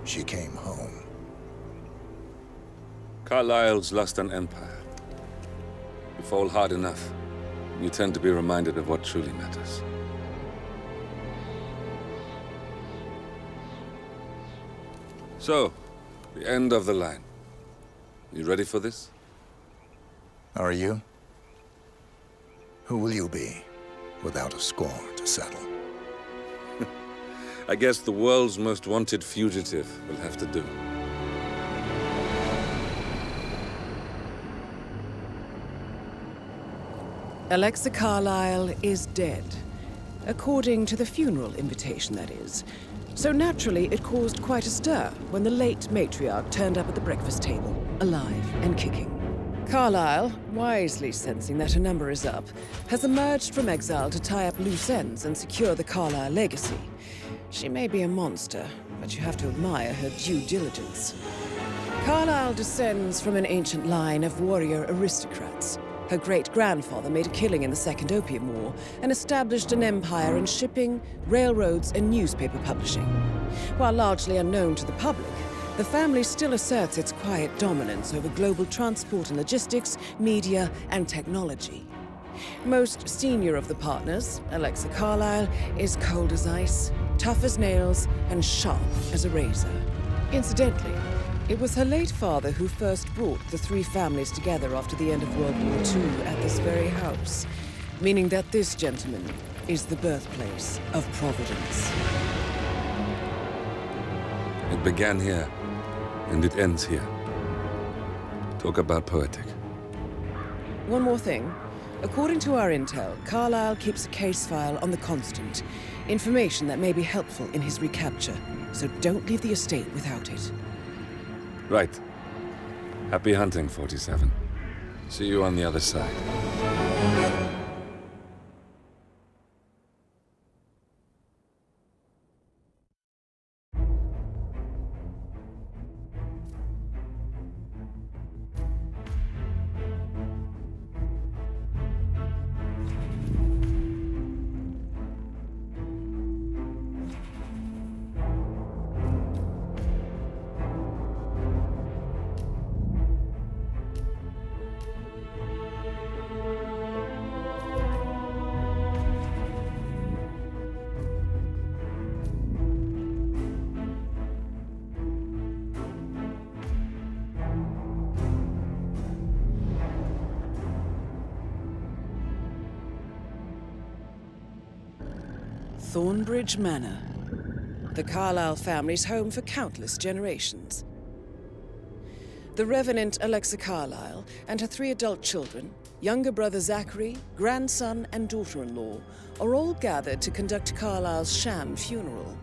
she came home. Carlyle's lost an empire. You fall hard enough, you tend to be reminded of what truly matters. So, the end of the line. You ready for this? Are you? Who will you be, without a score to settle? I guess the world's most wanted fugitive will have to do. Alexa Carlyle is dead. According to the funeral invitation, that is. So naturally, it caused quite a stir when the late matriarch turned up at the breakfast table, alive and kicking. Carlyle, wisely sensing that her number is up, has emerged from exile to tie up loose ends and secure the Carlyle legacy. She may be a monster, but you have to admire her due diligence. Carlyle descends from an ancient line of warrior aristocrats. Her great-grandfather made a killing in the Second Opium War and established an empire in shipping, railroads, and newspaper publishing. While largely unknown to the public, the family still asserts its quiet dominance over global transport and logistics, media, and technology. Most senior of the partners, Alexa Carlyle, is cold as ice, tough as nails, and sharp as a razor. Incidentally, it was her late father who first brought the three families together after the end of World War II at this very house, meaning that this gentleman is the birthplace of Providence. It began here, and it ends here. Talk about poetic. One more thing. According to our intel, Carlyle keeps a case file on the Constant. Information that may be helpful in his recapture, so don't leave the estate without it. Right. Happy hunting, 47. See you on the other side. Thornbridge Manor, the Carlyle family's home for countless generations. The Revenant Alexa Carlyle and her three adult children, younger brother Zachary, grandson, and daughter-in-law, are all gathered to conduct Carlyle's sham funeral.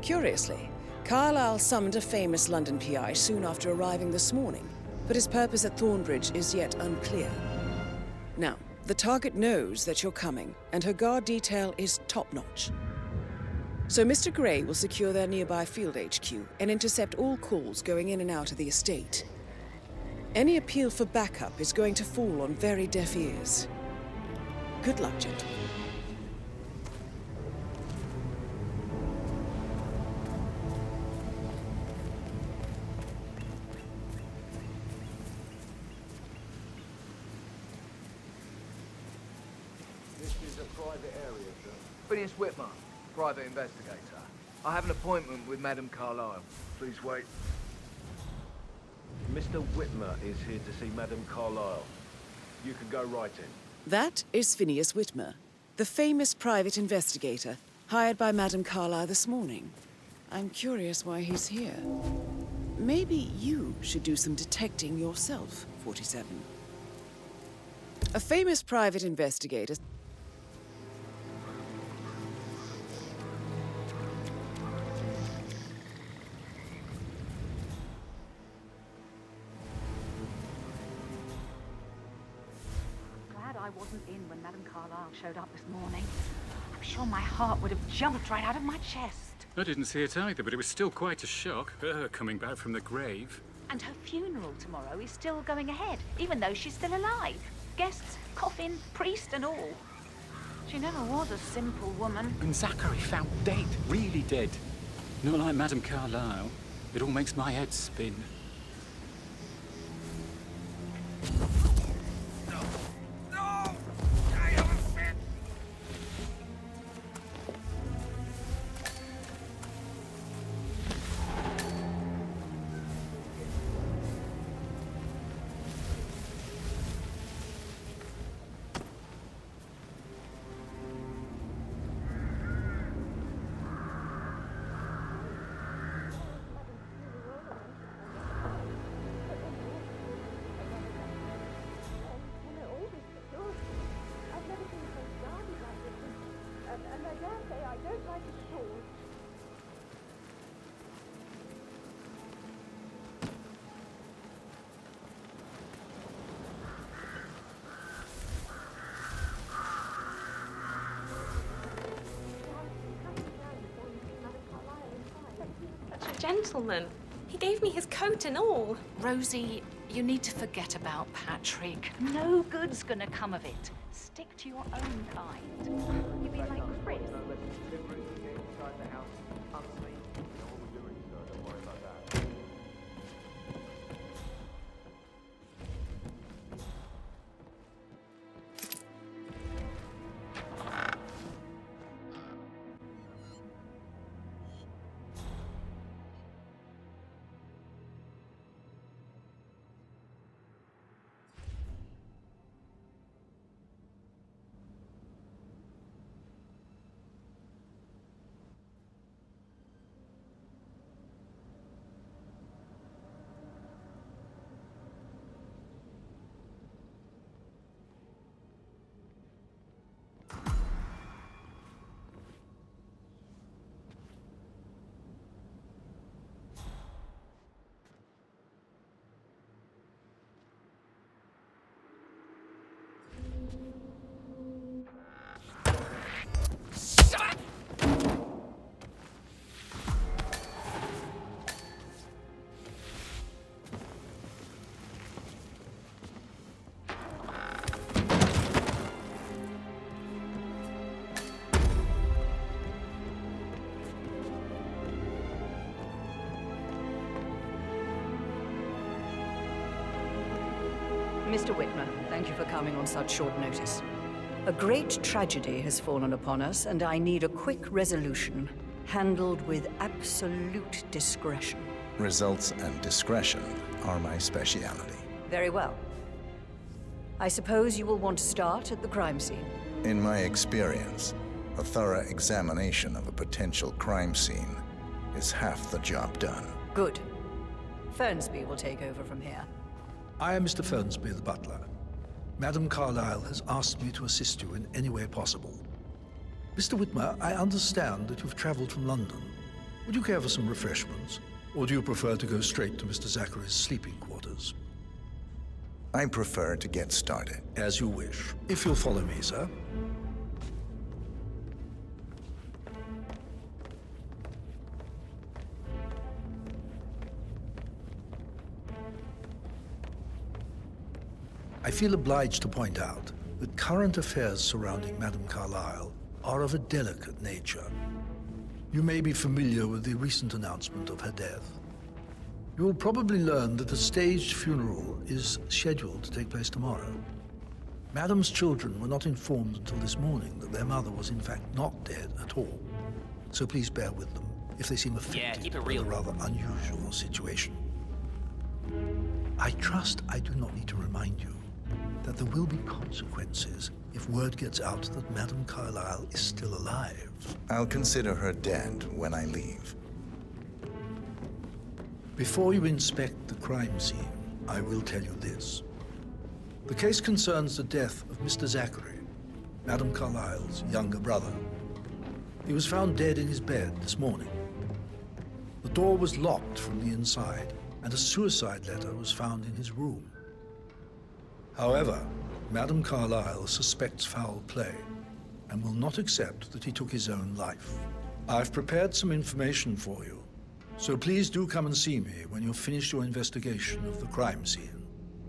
Curiously, Carlyle summoned a famous London PI soon after arriving this morning, but his purpose at Thornbridge is yet unclear. Now, the target knows that you're coming, and her guard detail is top-notch. So Mr. Gray will secure their nearby field HQ and intercept all calls going in and out of the estate. Any appeal for backup is going to fall on very deaf ears. Good luck, gentlemen. Phineas Whitmer, private investigator. I have an appointment with Madame Carlyle. Please wait. Mr. Whitmer is here to see Madame Carlyle. You can go right in. That is Phineas Whitmer, the famous private investigator hired by Madame Carlyle this morning. I'm curious why he's here. Maybe you should do some detecting yourself, 47. A famous private investigator... I wasn't in when Madame Carlyle showed up this morning. I'm sure my heart would have jumped right out of my chest. I didn't see it either, but it was still quite a shock, her coming back from the grave. And her funeral tomorrow is still going ahead, even though she's still alive. Guests, coffin, priest and all. She never was a simple woman. And Zachary found dead, really dead. Not like Madame Carlyle. It all makes my head spin. Gentleman. He gave me his coat and all. Rosie, you need to forget about Patrick. No good's gonna come of it. Stick to your own kind. You mean like Chris? Mr. Whitmer, thank you for coming on such short notice. A great tragedy has fallen upon us, and I need a quick resolution, handled with absolute discretion. Results and discretion are my speciality. Very well. I suppose you will want to start at the crime scene. In my experience, a thorough examination of a potential crime scene is half the job done. Good. Fernsby will take over from here. I am Mr. Fernsby, the butler. Madame Carlyle has asked me to assist you in any way possible. Mr. Whitmer, I understand that you've traveled from London. Would you care for some refreshments? Or do you prefer to go straight to Mr. Zachary's sleeping quarters? I prefer to get started. As you wish. If you'll follow me, sir. I feel obliged to point out that current affairs surrounding Madame Carlyle are of a delicate nature. You may be familiar with the recent announcement of her death. You will probably learn that a staged funeral is scheduled to take place tomorrow. Madame's children were not informed until this morning that their mother was in fact not dead at all. So please bear with them if they seem affected by the rather unusual situation. I trust I do not need to remind you that there will be consequences if word gets out that Madame Carlyle is still alive. I'll consider her dead when I leave. Before you inspect the crime scene, I will tell you this. The case concerns the death of Mr. Zachary, Madame Carlyle's younger brother. He was found dead in his bed this morning. The door was locked from the inside, and a suicide letter was found in his room. However, Madame Carlyle suspects foul play and will not accept that he took his own life. I've prepared some information for you, so please do come and see me when you've finished your investigation of the crime scene.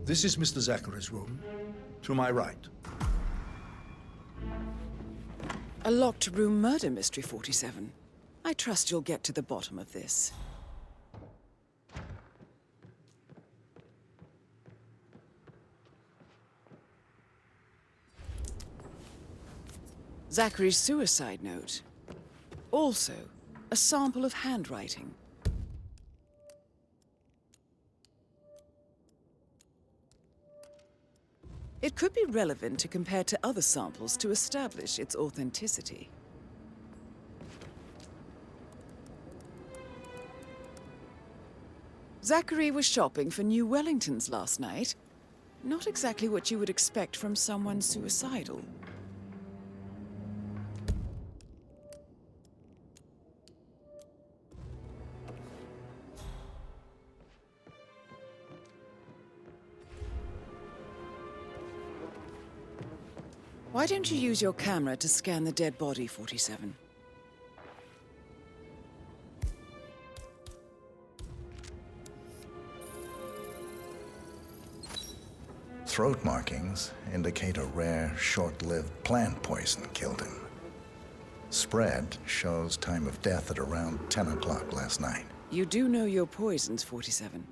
This is Mr. Zachary's room, to my right. A locked room murder mystery, 47. I trust you'll get to the bottom of this. Zachary's suicide note. Also, a sample of handwriting. It could be relevant to compare to other samples to establish its authenticity. Zachary was shopping for new Wellingtons last night. Not exactly what you would expect from someone suicidal. Why don't you use your camera to scan the dead body, 47? Throat markings indicate a rare, short-lived plant poison killed him. Spread shows time of death at around 10 o'clock last night. You do know your poisons, 47.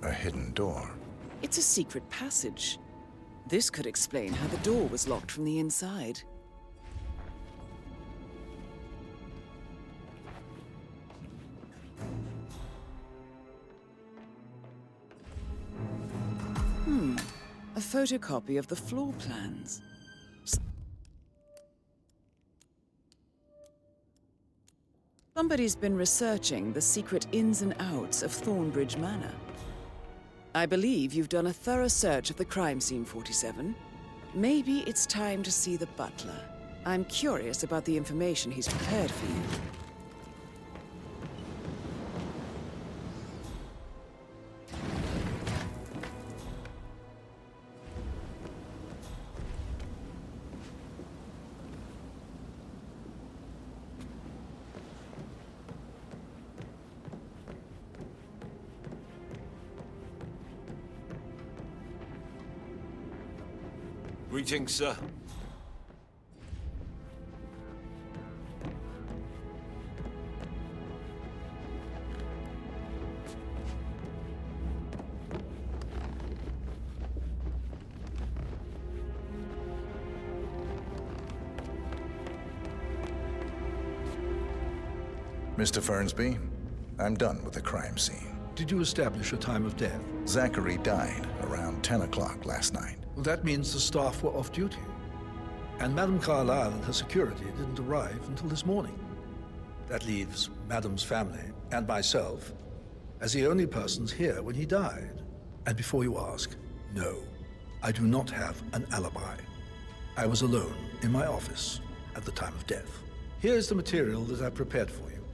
A hidden door. It's a secret passage. This could explain how the door was locked from the inside. A photocopy of the floor plans. Somebody's been researching the secret ins and outs of Thornbridge Manor. I believe you've done a thorough search of the crime scene, 47. Maybe it's time to see the butler. I'm curious about the information he's prepared for you. Greetings, sir. Mr. Fernsby, I'm done with the crime scene. Did you establish a time of death? Zachary died around 10 o'clock last night. Well, that means the staff were off duty. And Madame Carlyle and her security didn't arrive until this morning. That leaves Madame's family and myself as the only persons here when he died. And before you ask, no, I do not have an alibi. I was alone in my office at the time of death. Here's the material that I prepared for you.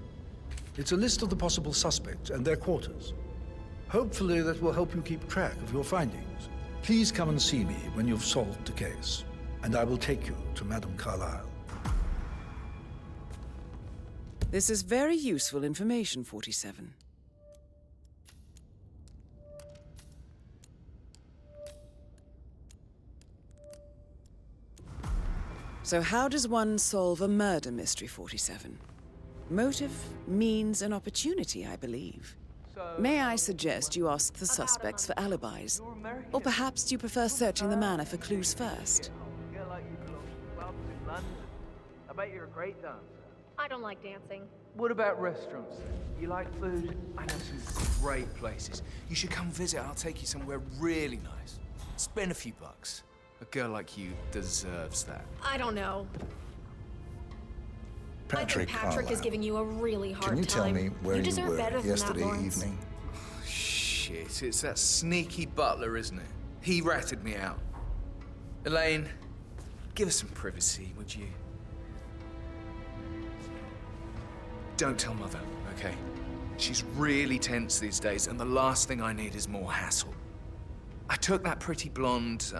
It's a list of the possible suspects and their quarters. Hopefully that will help you keep track of your findings. Please come and see me when you've solved the case, and I will take you to Madame Carlyle. This is very useful information, 47. So how does one solve a murder mystery, 47? Motive, means, and opportunity, I believe. May I suggest you ask the suspects for alibis? Or perhaps you prefer searching the manor for clues first? Girl like you belong to clubs in London. I bet you're a great dancer. I don't like dancing. What about restaurants then? You like food? I know some great places. You should come visit. I'll take you somewhere really nice. Spend a few bucks. A girl like you deserves that. I don't know. Patrick I think Patrick Carlisle. is giving you a really hard time. Can you tell me where you you deserve were better than that, yesterday Lawrence. evening? Shit, it's that sneaky butler, isn't it? He ratted me out. Elaine, give us some privacy, would you? Don't tell Mother, okay? She's really tense these days, and the last thing I need is more hassle. I took that pretty blonde,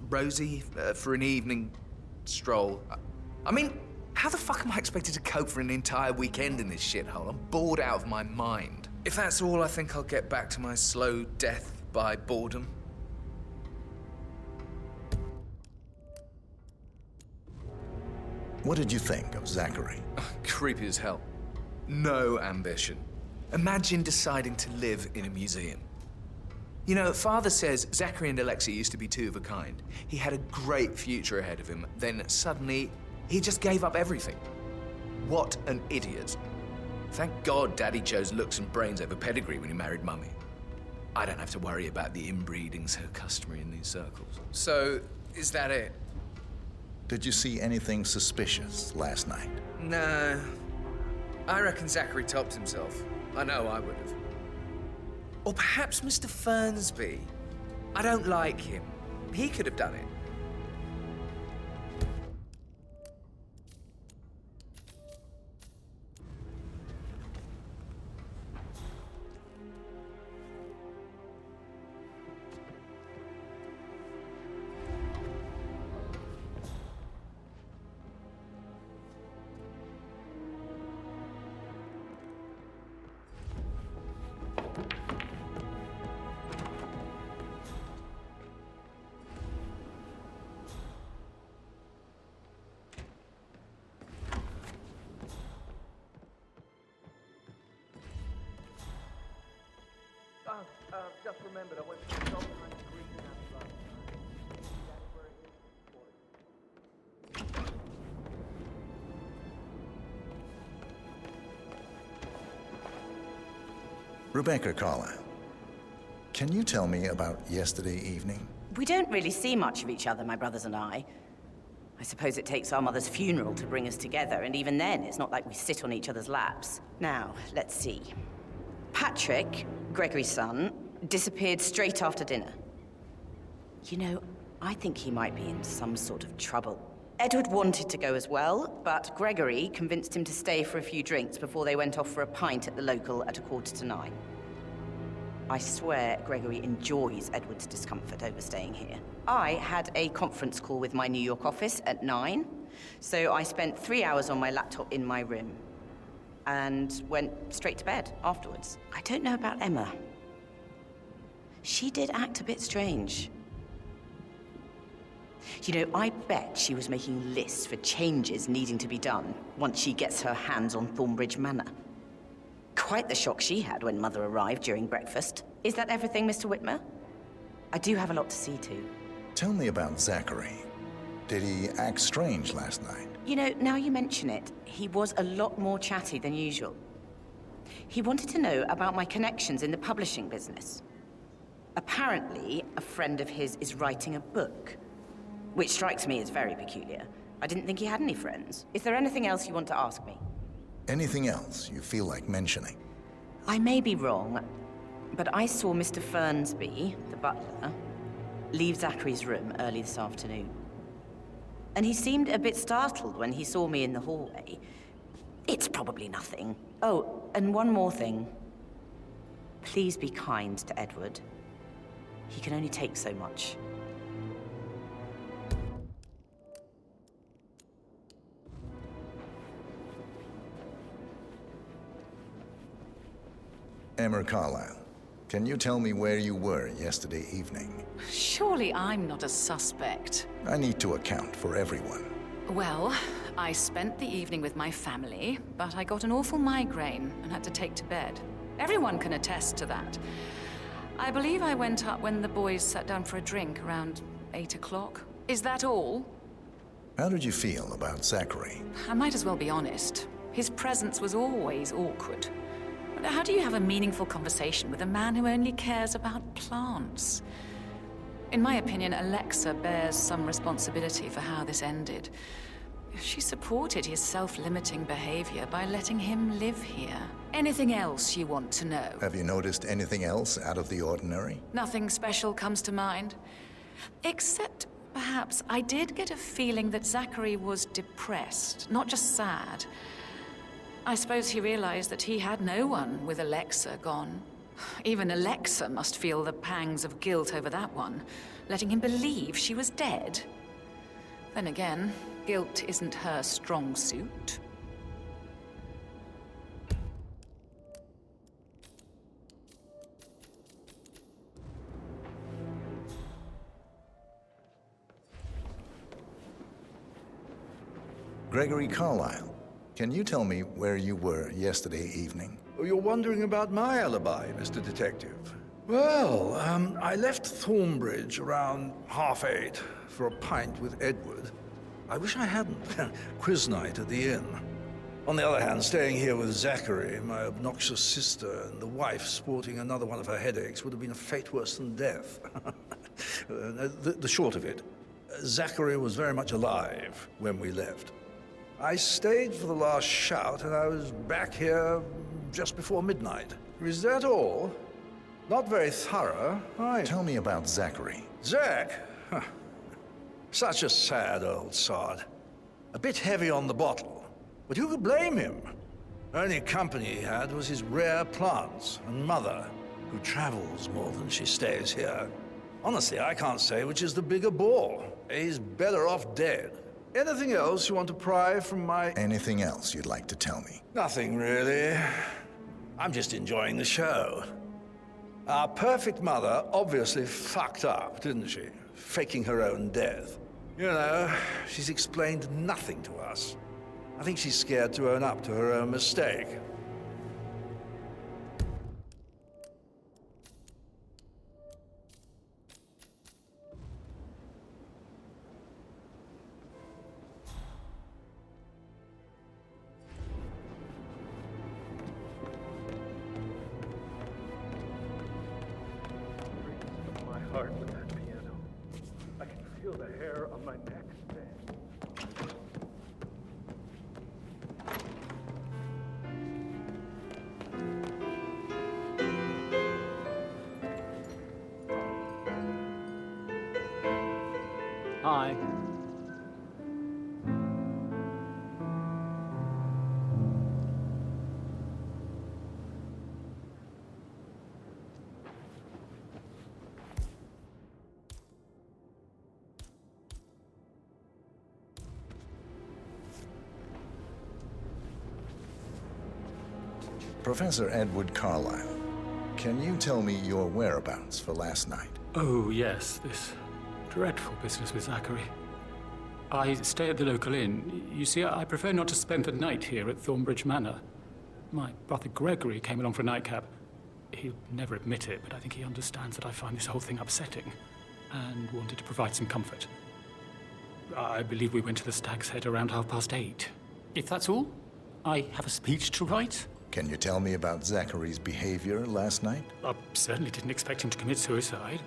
Rosie, for an evening stroll. I mean, how the fuck am I expected to cope for an entire weekend in this shithole? I'm bored out of my mind. If that's all, I think I'll get back to my slow death by boredom. What did you think of Zachary? Creepy as hell. No ambition. Imagine deciding to live in a museum. You know, Father says Zachary and Alexa used to be two of a kind. He had a great future ahead of him, then suddenly, he just gave up everything. What an idiot. Thank God Daddy chose looks and brains over pedigree when he married Mummy. I don't have to worry about the inbreeding so customary in these circles. So, is that it? Did you see anything suspicious last night? No. I reckon Zachary topped himself. I know I would have. Or perhaps Mr. Fernsby. I don't like him. He could have done it. Just remembered I went to the Sultan's greenhouse last night. That's where it is. Rebecca Carlisle, can you tell me about yesterday evening? We don't really see much of each other, my brothers and I. I suppose it takes our mother's funeral to bring us together, and even then, it's not like we sit on each other's laps. Now, let's see. Patrick, Gregory's son, disappeared straight after dinner. You know, I think he might be in some sort of trouble. Edward wanted to go as well, but Gregory convinced him to stay for a few drinks before they went off for a pint at the local at 9:15. I swear Gregory enjoys Edward's discomfort over staying here. I had a conference call with my New York office at 9, so I spent 3 hours on my laptop in my room and went straight to bed afterwards. I don't know about Emma. She did act a bit strange. You know, I bet she was making lists for changes needing to be done once she gets her hands on Thornbridge Manor. Quite the shock she had when Mother arrived during breakfast. Is that everything, Mr. Whitmer? I do have a lot to see to. Tell me about Zachary. Did he act strange last night? You know, now you mention it, he was a lot more chatty than usual. He wanted to know about my connections in the publishing business. Apparently, a friend of his is writing a book, which strikes me as very peculiar. I didn't think he had any friends. Is there anything else you want to ask me? Anything else you feel like mentioning? I may be wrong, but I saw Mr. Fernsby, the butler, leave Zachary's room early this afternoon. And he seemed a bit startled when he saw me in the hallway. It's probably nothing. Oh, and one more thing. Please be kind to Edward. He can only take so much. Emma Carlisle, can you tell me where you were yesterday evening? Surely I'm not a suspect. I need to account for everyone. Well, I spent the evening with my family, but I got an awful migraine and had to take to bed. Everyone can attest to that. I believe I went up when the boys sat down for a drink around 8 o'clock. Is that all? How did you feel about Zachary? I might as well be honest. His presence was always awkward. But how do you have a meaningful conversation with a man who only cares about plants? In my opinion, Alexa bears some responsibility for how this ended. She supported his self-limiting behavior by letting him live here. Anything else you want to know? Have you noticed anything else out of the ordinary? Nothing special comes to mind. Except, perhaps, I did get a feeling that Zachary was depressed, not just sad. I suppose he realized that he had no one with Alexa gone. Even Alexa must feel the pangs of guilt over that one, letting him believe she was dead. Then again, guilt isn't her strong suit. Gregory Carlyle, can you tell me where you were yesterday evening? Oh, you're wondering about my alibi, Mr. Detective. Well, I left Thornbridge around 8:30 for a pint with Edward. I wish I hadn't. Quiz night at the inn. On the other hand, staying here with Zachary, my obnoxious sister, and the wife sporting another one of her headaches would have been a fate worse than death. The short of it, Zachary was very much alive when we left. I stayed for the last shout, and I was back here just before midnight. Is that all? Not very thorough, are you? Tell me about Zachary. Zach? Huh. Such a sad old sod. A bit heavy on the bottle, but who could blame him? Only company he had was his rare plants and mother, who travels more than she stays here. Honestly, I can't say which is the bigger bore. He's better off dead. Anything else you want to pry from my... Anything else you'd like to tell me? Nothing, really. I'm just enjoying the show. Our perfect mother obviously fucked up, didn't she? Faking her own death. You know, she's explained nothing to us. I think she's scared to own up to her own mistake. My heart with that piano. I can feel the hair on my neck stand. Hi. Professor Edward Carlyle, can you tell me your whereabouts for last night? Oh, yes, this dreadful business with Zachary. I stay at the local inn. You see, I prefer not to spend the night here at Thornbridge Manor. My brother Gregory came along for a nightcap. He'll never admit it, but I think he understands that I find this whole thing upsetting and wanted to provide some comfort. I believe we went to the Stag's Head around 8:30. If that's all, I have a speech to write. Can you tell me about Zachary's behavior last night? I certainly didn't expect him to commit suicide.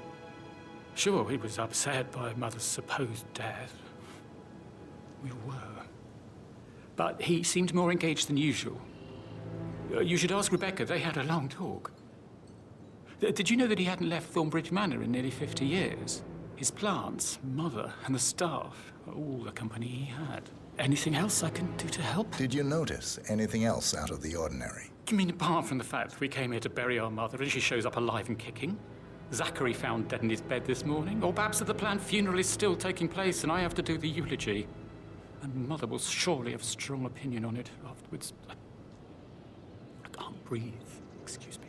Sure, he was upset by Mother's supposed death. We were. But he seemed more engaged than usual. You should ask Rebecca. They had a long talk. Did you know that he hadn't left Thornbridge Manor in nearly 50 years? His plants, Mother, and the staff, all the company he had. Anything else I can do to help? Did you notice anything else out of the ordinary? You mean apart from the fact that we came here to bury our mother and she shows up alive and kicking? Zachary found dead in his bed this morning? Or perhaps that the planned funeral is still taking place and I have to do the eulogy? And Mother will surely have a strong opinion on it afterwards. I can't breathe. Excuse me.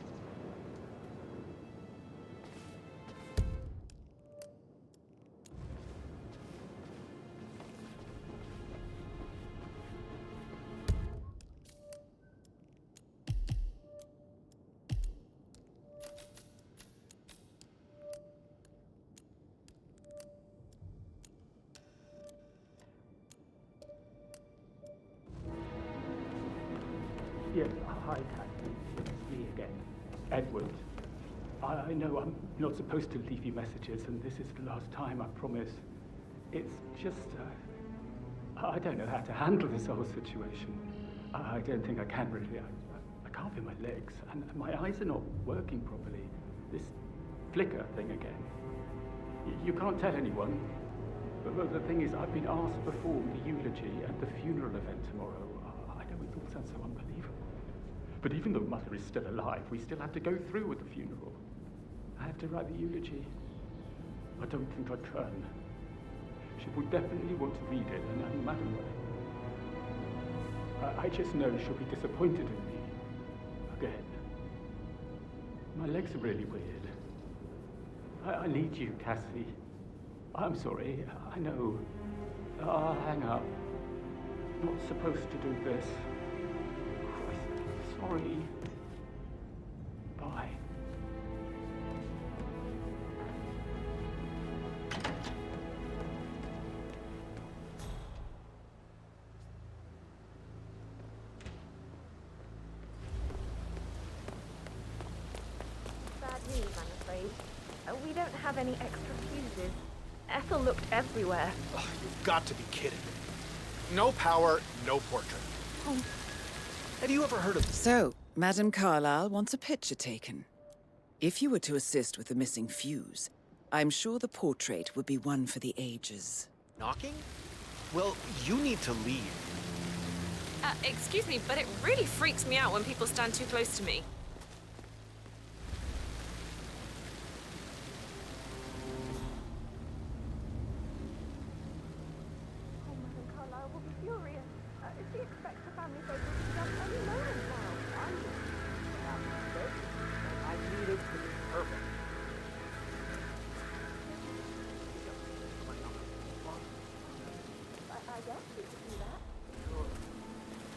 Yes, hi, Taxi. It's me again. Edward. I know I'm not supposed to leave you messages, and this is the last time, I promise. It's just, I don't know how to handle this whole situation. I don't think I can really. I can't feel my legs, and my eyes are not working properly. This flicker thing again. You can't tell anyone. But the thing is, I've been asked to perform the eulogy at the funeral event tomorrow. I know it all sounds so unbelievable. But even though Mother is still alive, we still have to go through with the funeral. I have to write the eulogy. I don't think I can. She will definitely want to read it, and Madam will. I just know she'll be disappointed in me. Again. My legs are really weird. I need you, Cassie. I'm sorry, I know. I'll hang up. Not supposed to do this. Christ, sorry. Bye. Bad news, I'm afraid. We don't have any extra fuses. Ethel looked everywhere. Oh, you've got to be kidding. No power, no portrait. Oh. Have you ever heard of... So, Madame Carlyle wants a picture taken. If you were to assist with the missing fuse, I'm sure the portrait would be one for the ages. Knocking? Well, you need to leave. Excuse me, but it really freaks me out when people stand too close to me.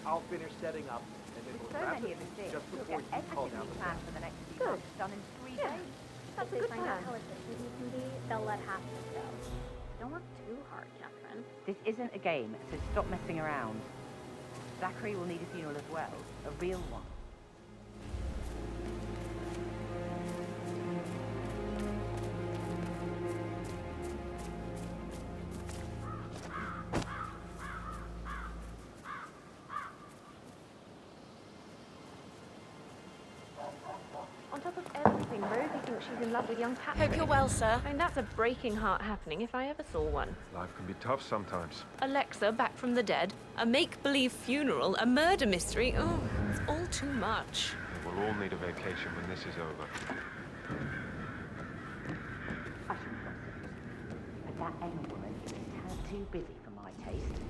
I'll finish setting up, and then we'll wrap it just before you call down the plan for the next few months done in 3 days. That's a good Find plan. out how efficient you can be, they'll let half of it go. Don't work too hard, Catherine. This isn't a game, so stop messing around. Zachary will need a funeral as well, a real one. On top of everything, Rosie thinks she's in love with young Patrick. Hope you're well, sir. I mean, that's a breaking heart happening if I ever saw one. Life can be tough sometimes. Alexa back from the dead, a make-believe funeral, a murder mystery. Oh, it's all too much. We'll all need a vacation when this is over. I shouldn't gossip, but that Emma woman is a tad too busy for my taste.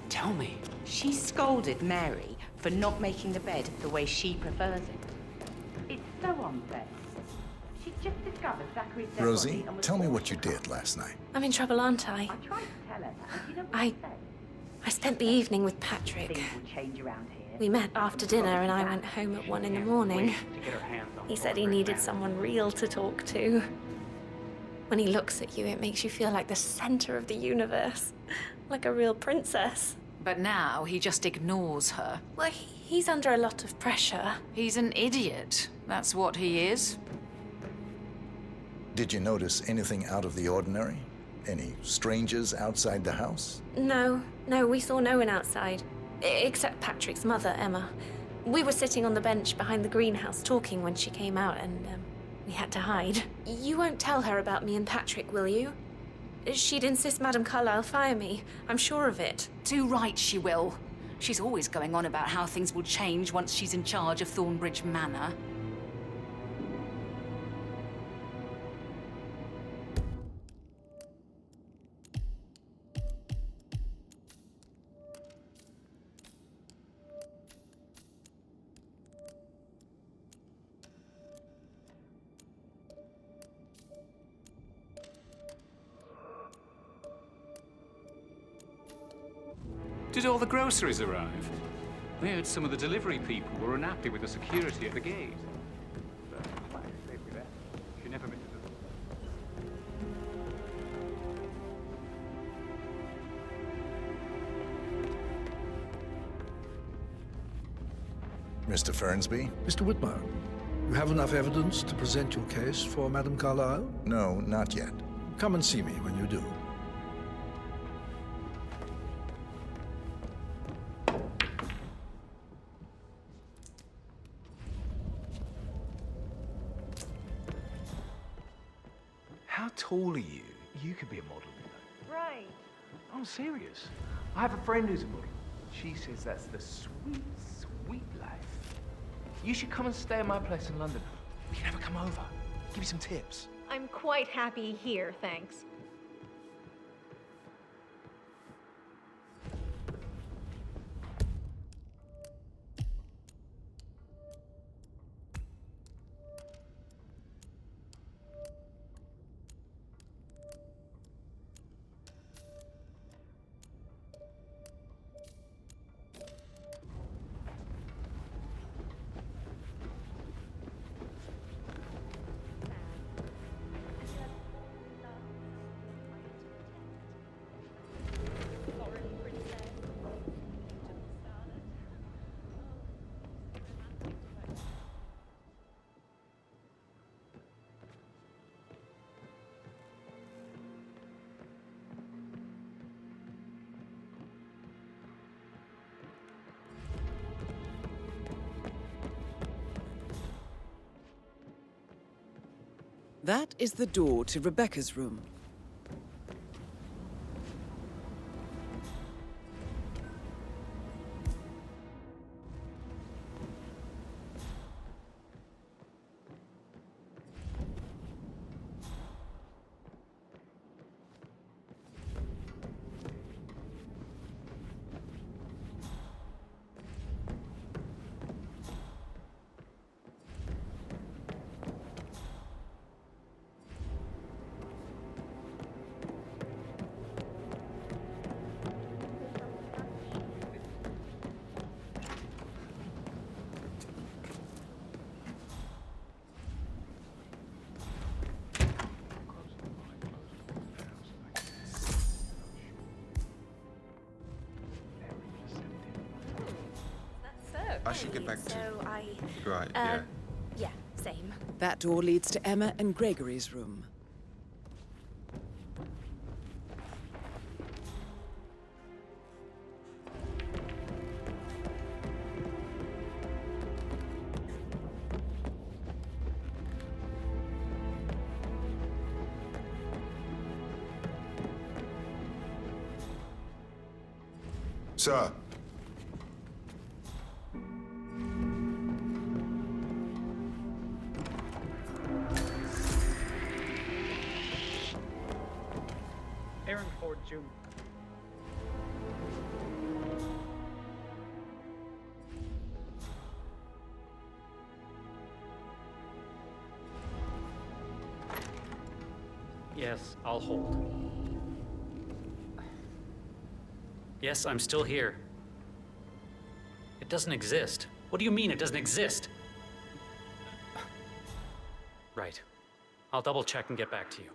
Tell me. She scolded Mary for not making the bed the way she prefers it. It's so unfair. She just discovered Zachary's dead Rosie, body and was tell me what you did last night. I'm in trouble, aren't I? I tried to tell her that, and you know what she said? I spent the evening with Patrick. Things will change around here. We met after dinner and I went home at 1 in the morning. He said he needed someone real to talk to. When he looks at you, it makes you feel like the center of the universe. Like a real princess. But now he just ignores her. Well, he's under a lot of pressure. He's an idiot. That's what he is. Did you notice anything out of the ordinary? Any strangers outside the house? No, we saw no one outside. Except Patrick's mother, Emma. We were sitting on the bench behind the greenhouse talking when she came out and we had to hide. You won't tell her about me and Patrick, will you? She'd insist Madame Carlyle fire me. I'm sure of it. Too right she will. She's always going on about how things will change once she's in charge of Thornbridge Manor. Did all the groceries arrive? I heard some of the delivery people were unhappy with the security at the gate. But safely there. She never misses it. Mr. Fernsby? Mr. Whitmer, you have enough evidence to present your case for Madame Carlyle? No, not yet. Come and see me when you do. How tall are you? You could be a model, you know. Right. I'm serious. I have a friend who's a model. She says that's the sweet, sweet life. You should come and stay at my place in London. We can have her come over. Give you some tips. I'm quite happy here, thanks. That is the door to Rebecca's room. I should get back to... So Right, yeah. Yeah, same. That door leads to Emma and Gregory's room. Sir. Aaron Ford Jr. Yes, I'll hold. Yes, I'm still here. It doesn't exist. What do you mean it doesn't exist? Right. I'll double check and get back to you.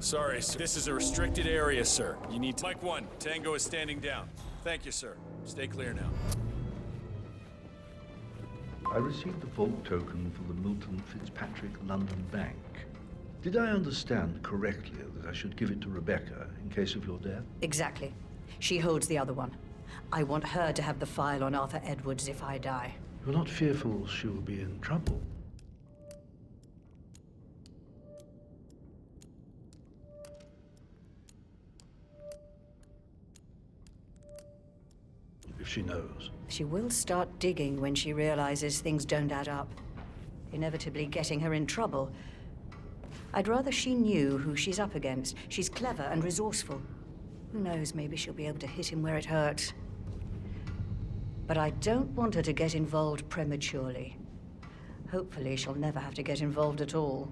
Sorry, sir. This is a restricted area, sir. You need to... Mike 1, Tango is standing down. Thank you, sir. Stay clear now. I received the vault token for the Milton Fitzpatrick London Bank. Did I understand correctly that I should give it to Rebecca in case of your death? Exactly. She holds the other one. I want her to have the file on Arthur Edwards if I die. You're not fearful she will be in trouble? If she knows. She will start digging when she realizes things don't add up, inevitably getting her in trouble. I'd rather she knew who she's up against. She's clever and resourceful. Who knows, maybe she'll be able to hit him where it hurts. But I don't want her to get involved prematurely. Hopefully she'll never have to get involved at all.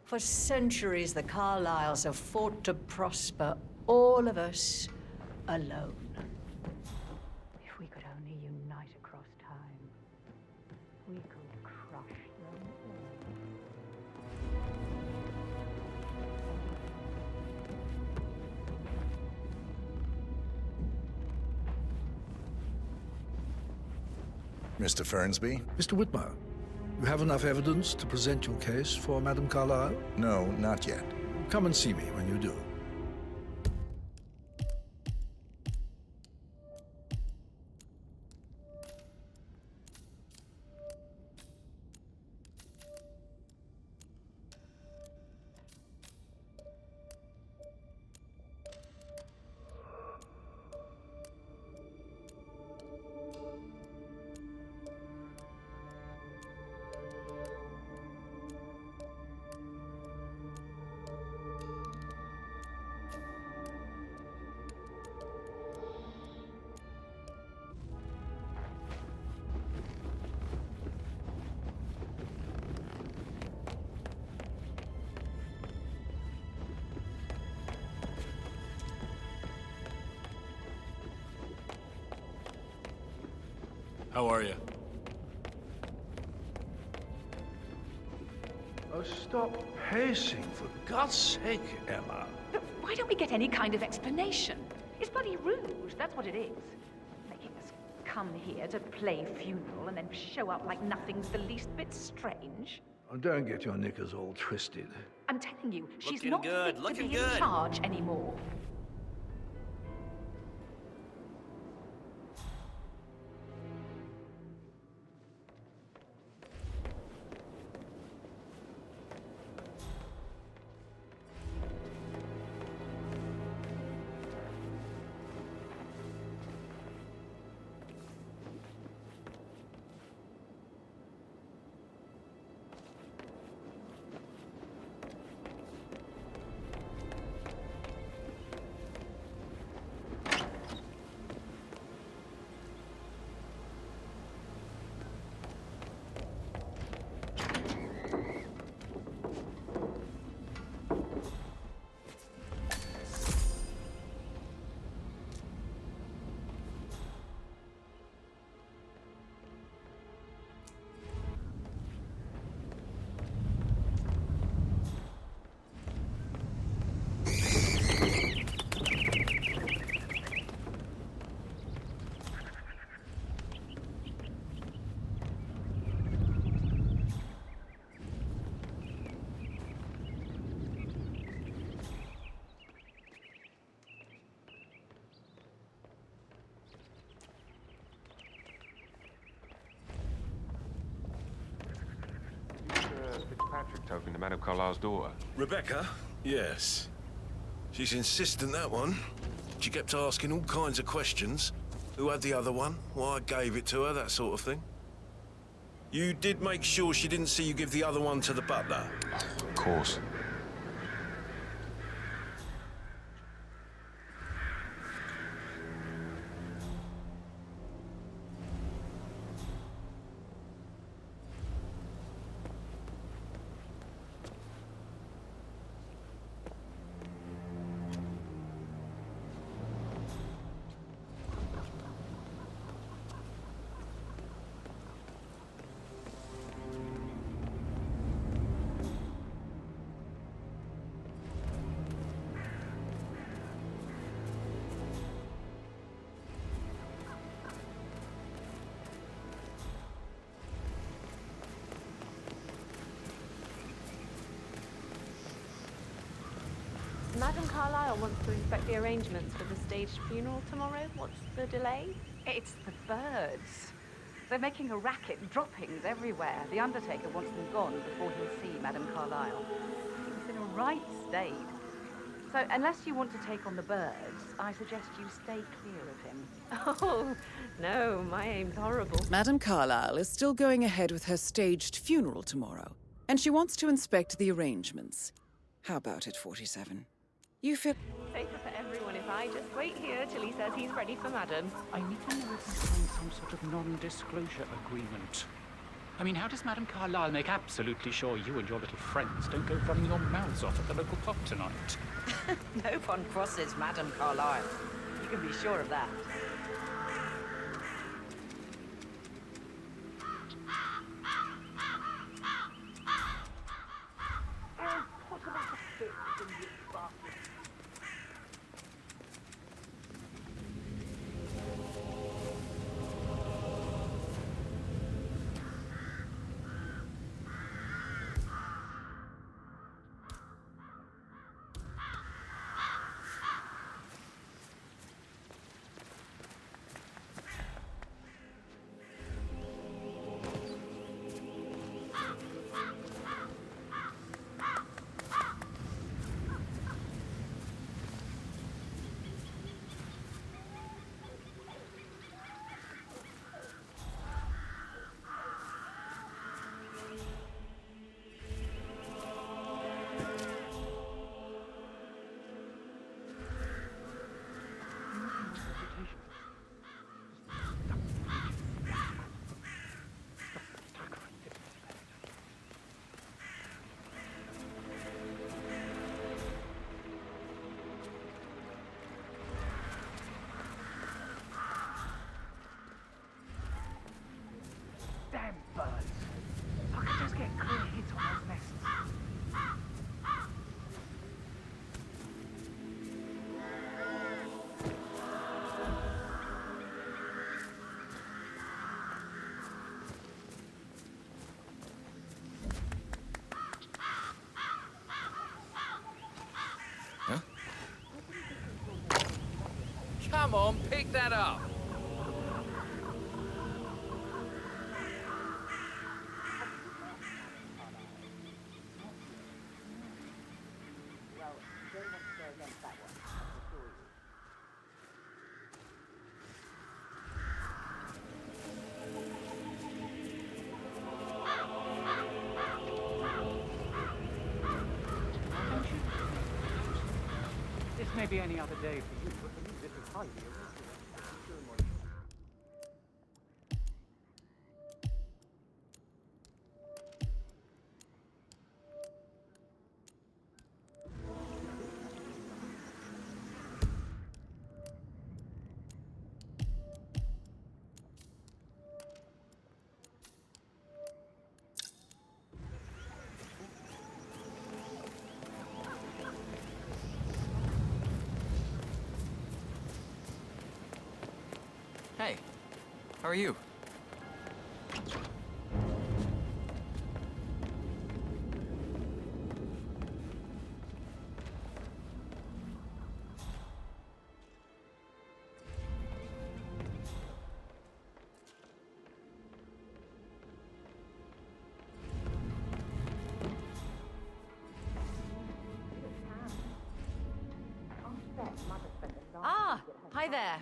For centuries, the Carlyles have fought to prosper, all of us alone. If we could only unite across time, we could. Mr. Fernsby? Mr. Whitmer, you have enough evidence to present your case for Madame Carlyle? No, not yet. Come and see me when you do. How are you? Oh, stop pacing, for God's sake, Emma. But why don't we get any kind of explanation? It's bloody rude, that's what it is. Making us come here to play funeral and then show up like nothing's the least bit strange. Oh, don't get your knickers all twisted. I'm telling you, she's Looking not good, fit looking to be good. in charge anymore. Fitzpatrick talking to Madame Carlyle's daughter. Rebecca? Yes. She's insistent, that one. She kept asking all kinds of questions. Who had the other one? Why I gave it to her, that sort of thing. You did make sure she didn't see you give the other one to the butler? Of course. Madame Carlyle wants to inspect the arrangements for the staged funeral tomorrow. What's the delay? It's the birds. They're making a racket, droppings everywhere. The Undertaker wants them gone before he'll see Madame Carlyle. He's in a right state. So, unless you want to take on the birds, I suggest you stay clear of him. Oh, no, my aim's horrible. Madame Carlyle is still going ahead with her staged funeral tomorrow, and she wants to inspect the arrangements. How about it, 47? You feel... Safer for everyone if I just wait here till he says he's ready for Madame. I need to know if we find some sort of non-disclosure agreement. I mean, how does Madame Carlyle make absolutely sure you and your little friends don't go running your mouths off at the local pub tonight? No one crosses Madame Carlyle. You can be sure of that. Come on, pick that up. This may be any other day for you, but for me this is highly irregular. Hey, how are you? Ah, hi there.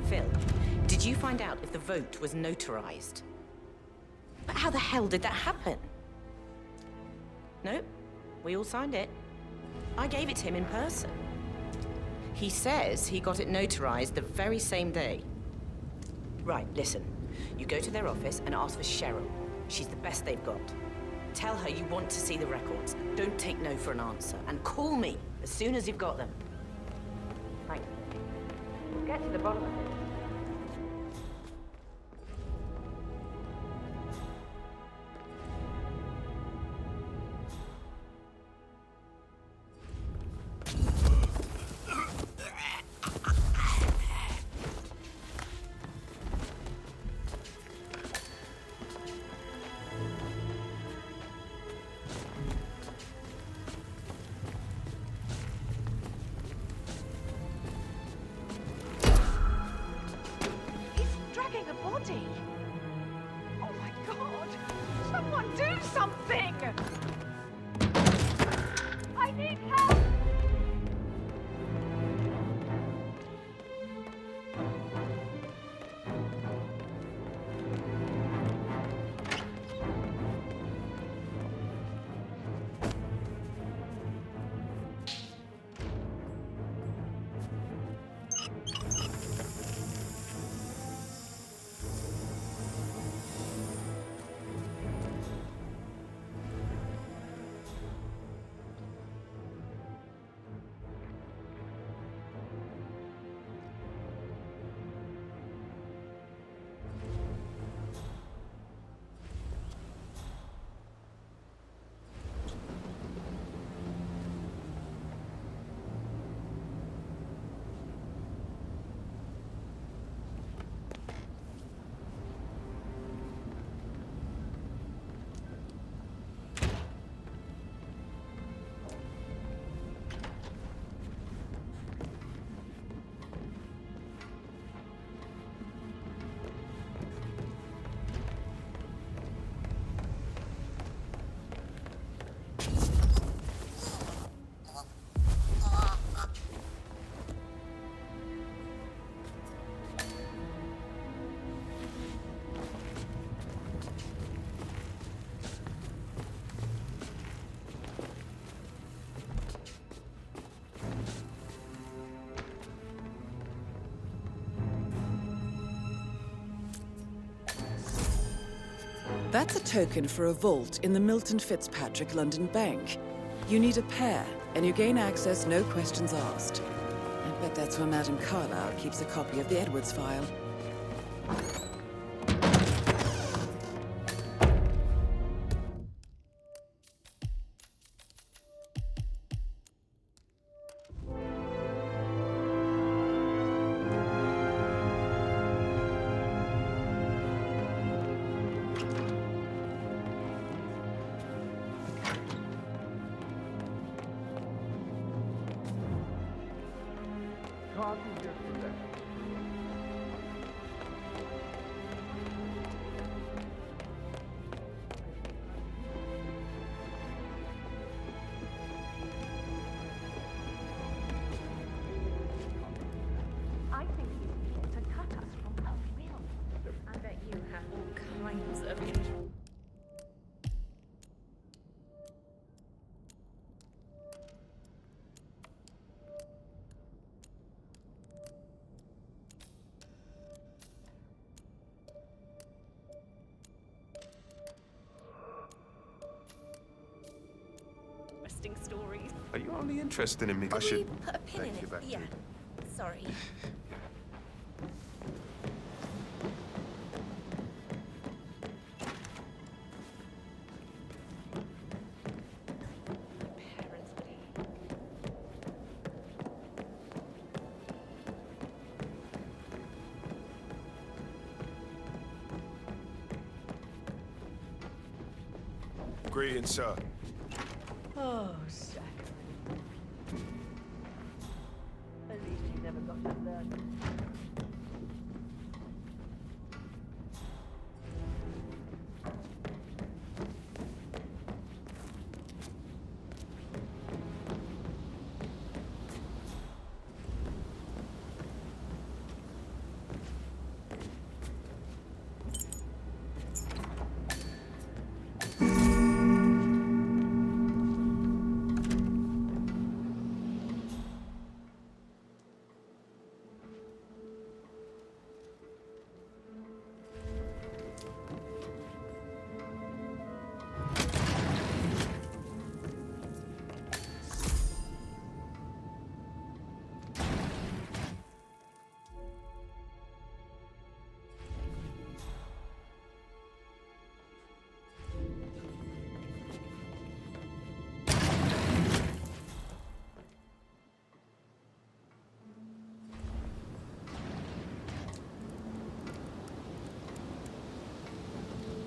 Phil, did you find out if the vote was notarized? But how the hell did that happen? Nope, we all signed it. I gave it to him in person. He says he got it notarized the very same day. Right, listen. You go to their office and ask for Cheryl. She's the best they've got. Tell her you want to see the records. Don't take no for an answer. And call me as soon as you've got them. Thanks. We'll get to the bottom of it. That's a token for a vault in the Milton Fitzpatrick London Bank. You need a pair, and you gain access no questions asked. I bet that's where Madame Carlyle keeps a copy of the Edwards file. I think he's here to cut us from our will. I bet you have all kinds of... interesting stories. Are you only interested in me? Could we put a pin in take you it? back to Yeah. Sorry. Greetings, sir. Oh, Zachary. At least you never got to learn.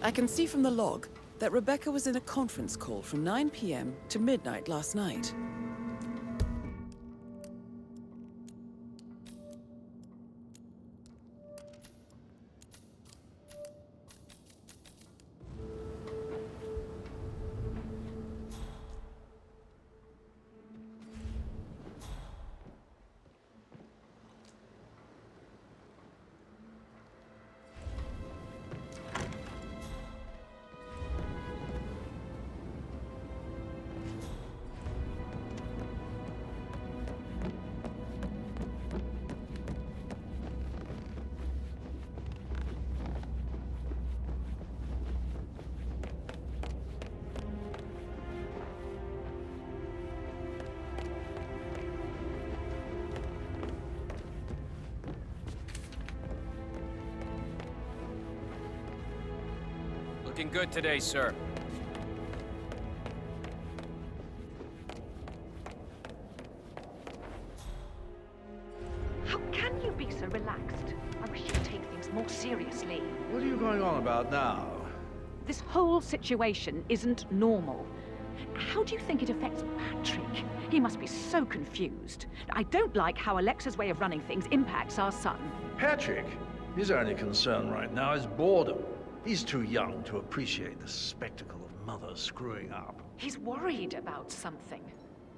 I can see from the log that Rebecca was in a conference call from 9 p.m. to midnight last night. Looking good today, sir. How can you be so relaxed? I wish you'd take things more seriously. What are you going on about now? This whole situation isn't normal. How do you think it affects Patrick? He must be so confused. I don't like how Alexa's way of running things impacts our son. Patrick? His only concern right now is boredom. He's too young to appreciate the spectacle of mother screwing up. He's worried about something.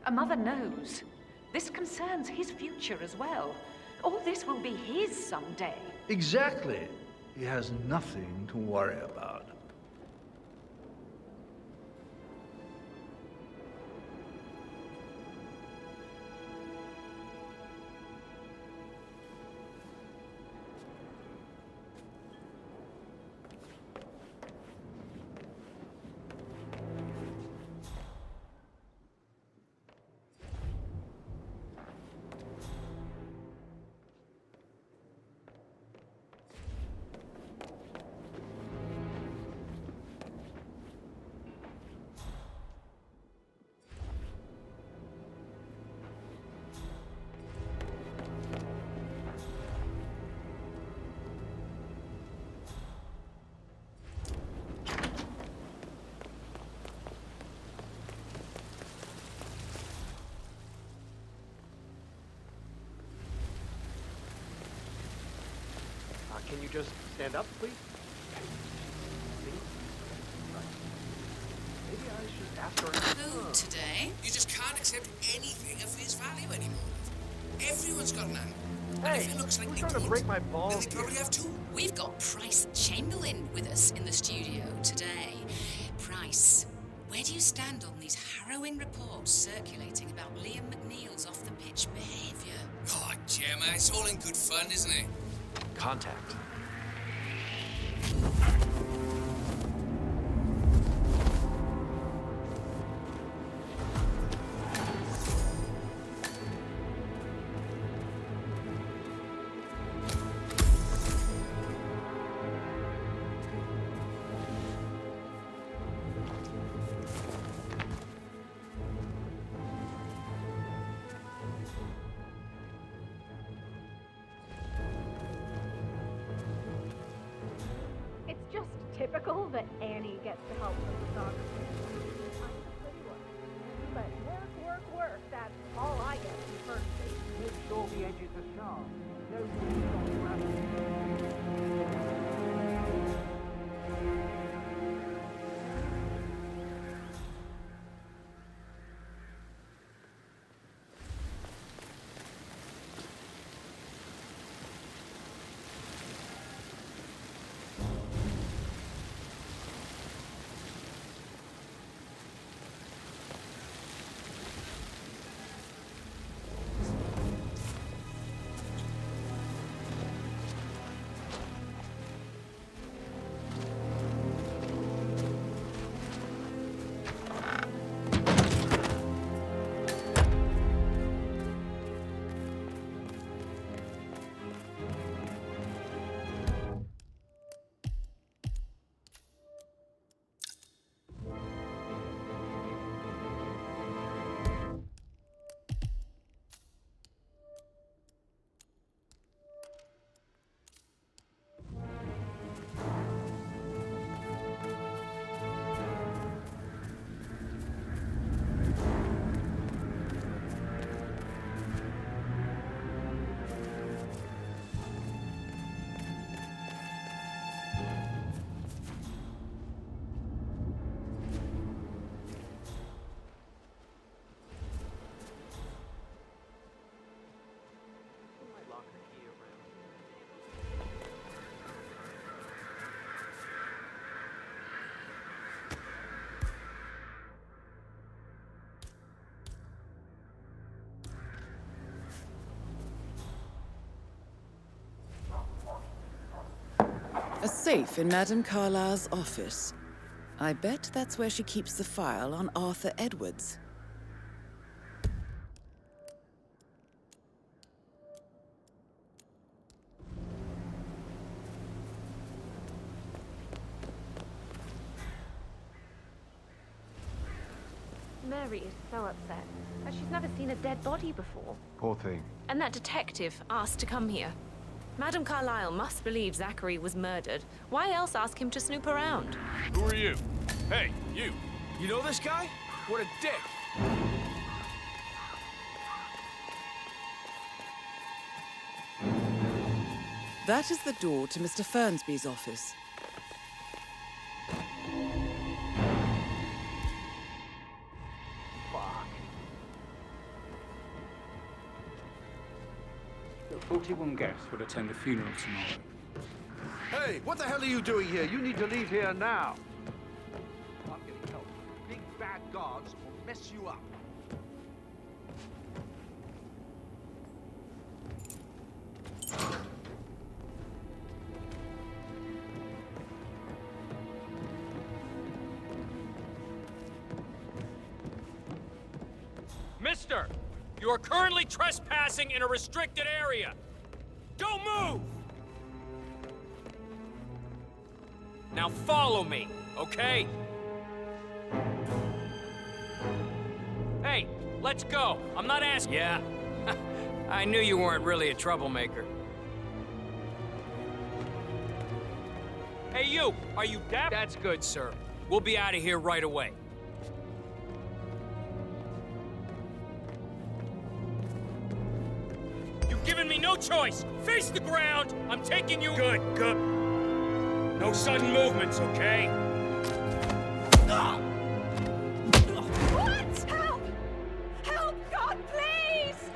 A mother knows. This concerns his future as well. All this will be his someday. Exactly. He has nothing to worry about. Can you just stand up, please? See? Right. Maybe I should ask her. No, today. You just can't accept anything at face value anymore. Everyone's got an angle. And if it looks like they trying to don't, break my then balls they probably have two. We've got Price Chamberlain with us in the studio today. Price, where do you stand on these harrowing reports circulating about Liam McNeil's off-the-pitch behaviour? Oh, Gemma, it's all in good fun, isn't it? Contact. It's just typical that Annie gets the help from the photographer. I'm the pretty one. But work, that's all I get from first base. Make sure the edges are sharp. No room for A safe in Madame Carlyle's office. I bet that's where she keeps the file on Arthur Edwards. Mary is so upset. She's never seen a dead body before. Poor thing. And that detective asked to come here. Madame Carlyle must believe Zachary was murdered. Why else ask him to snoop around? Who are you? Hey, you. You know this guy? What a dick. That is the door to Mr. Fernsby's office. Fuck. The 41 guests will attend the funeral tomorrow. Hey, what the hell are you doing here? You need to leave here now. I'm getting help. Big bad guards will mess you up. Mister, you are currently trespassing in a restricted area. Don't move! Now follow me, okay? Hey, let's go. I'm not asking. Yeah. I knew you weren't really a troublemaker. Hey, you! Are you deaf? That's good, sir. We'll be out of here right away. You given me no choice. Face the ground. I'm taking you. Good, good. No sudden movements, okay? What? Help! Help, God, please!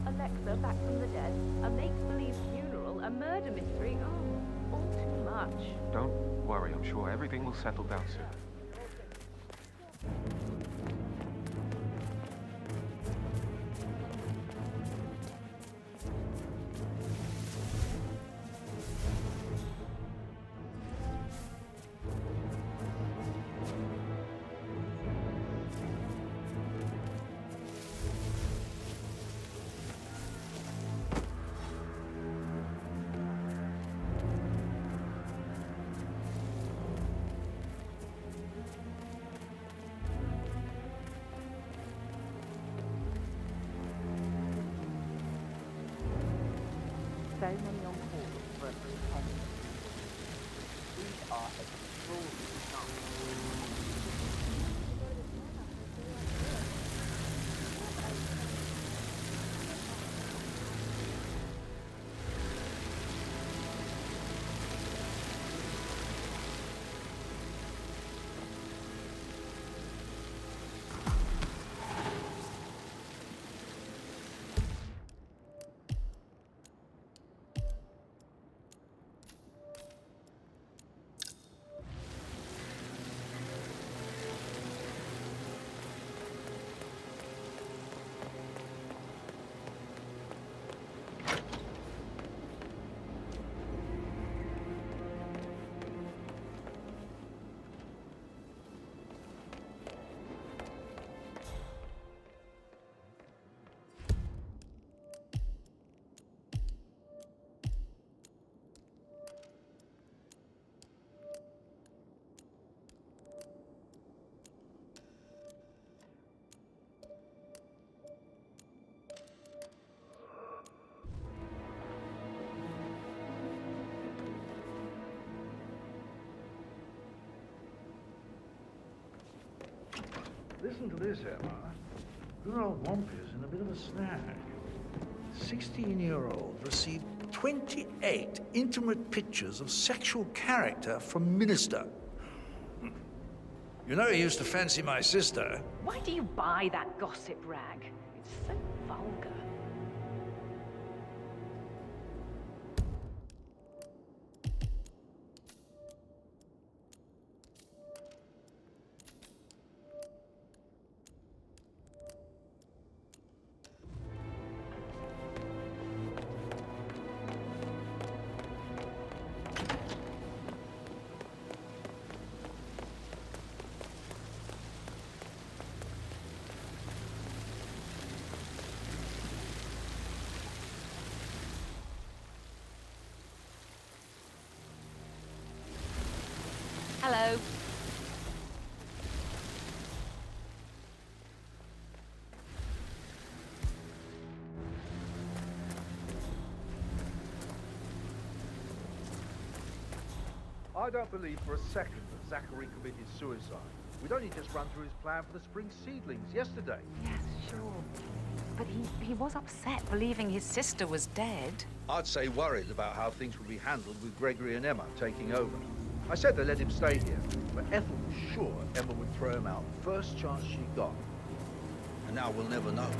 Alexa back from the dead, a make-believe funeral, a murder mystery. Oh, all too much. Don't worry, I'm sure everything will settle down soon. So many on call for a brief moment. These are extraordinary times. Listen to this, Emma. Your old Wampy's in a bit of a snag. 16-year-old received 28 intimate pictures of sexual character from Minister. You know he used to fancy my sister. Why do you buy that gossip rag? It's so vulgar. Hello. I don't believe for a second that Zachary committed suicide. We'd only just run through his plan for the spring seedlings yesterday. Yes, sure. But he was upset believing his sister was dead. I'd say worried about how things would be handled with Gregory and Emma taking over. I said they let him stay here, but Ethel was sure Emma would throw him out first chance she got. And now we'll never know.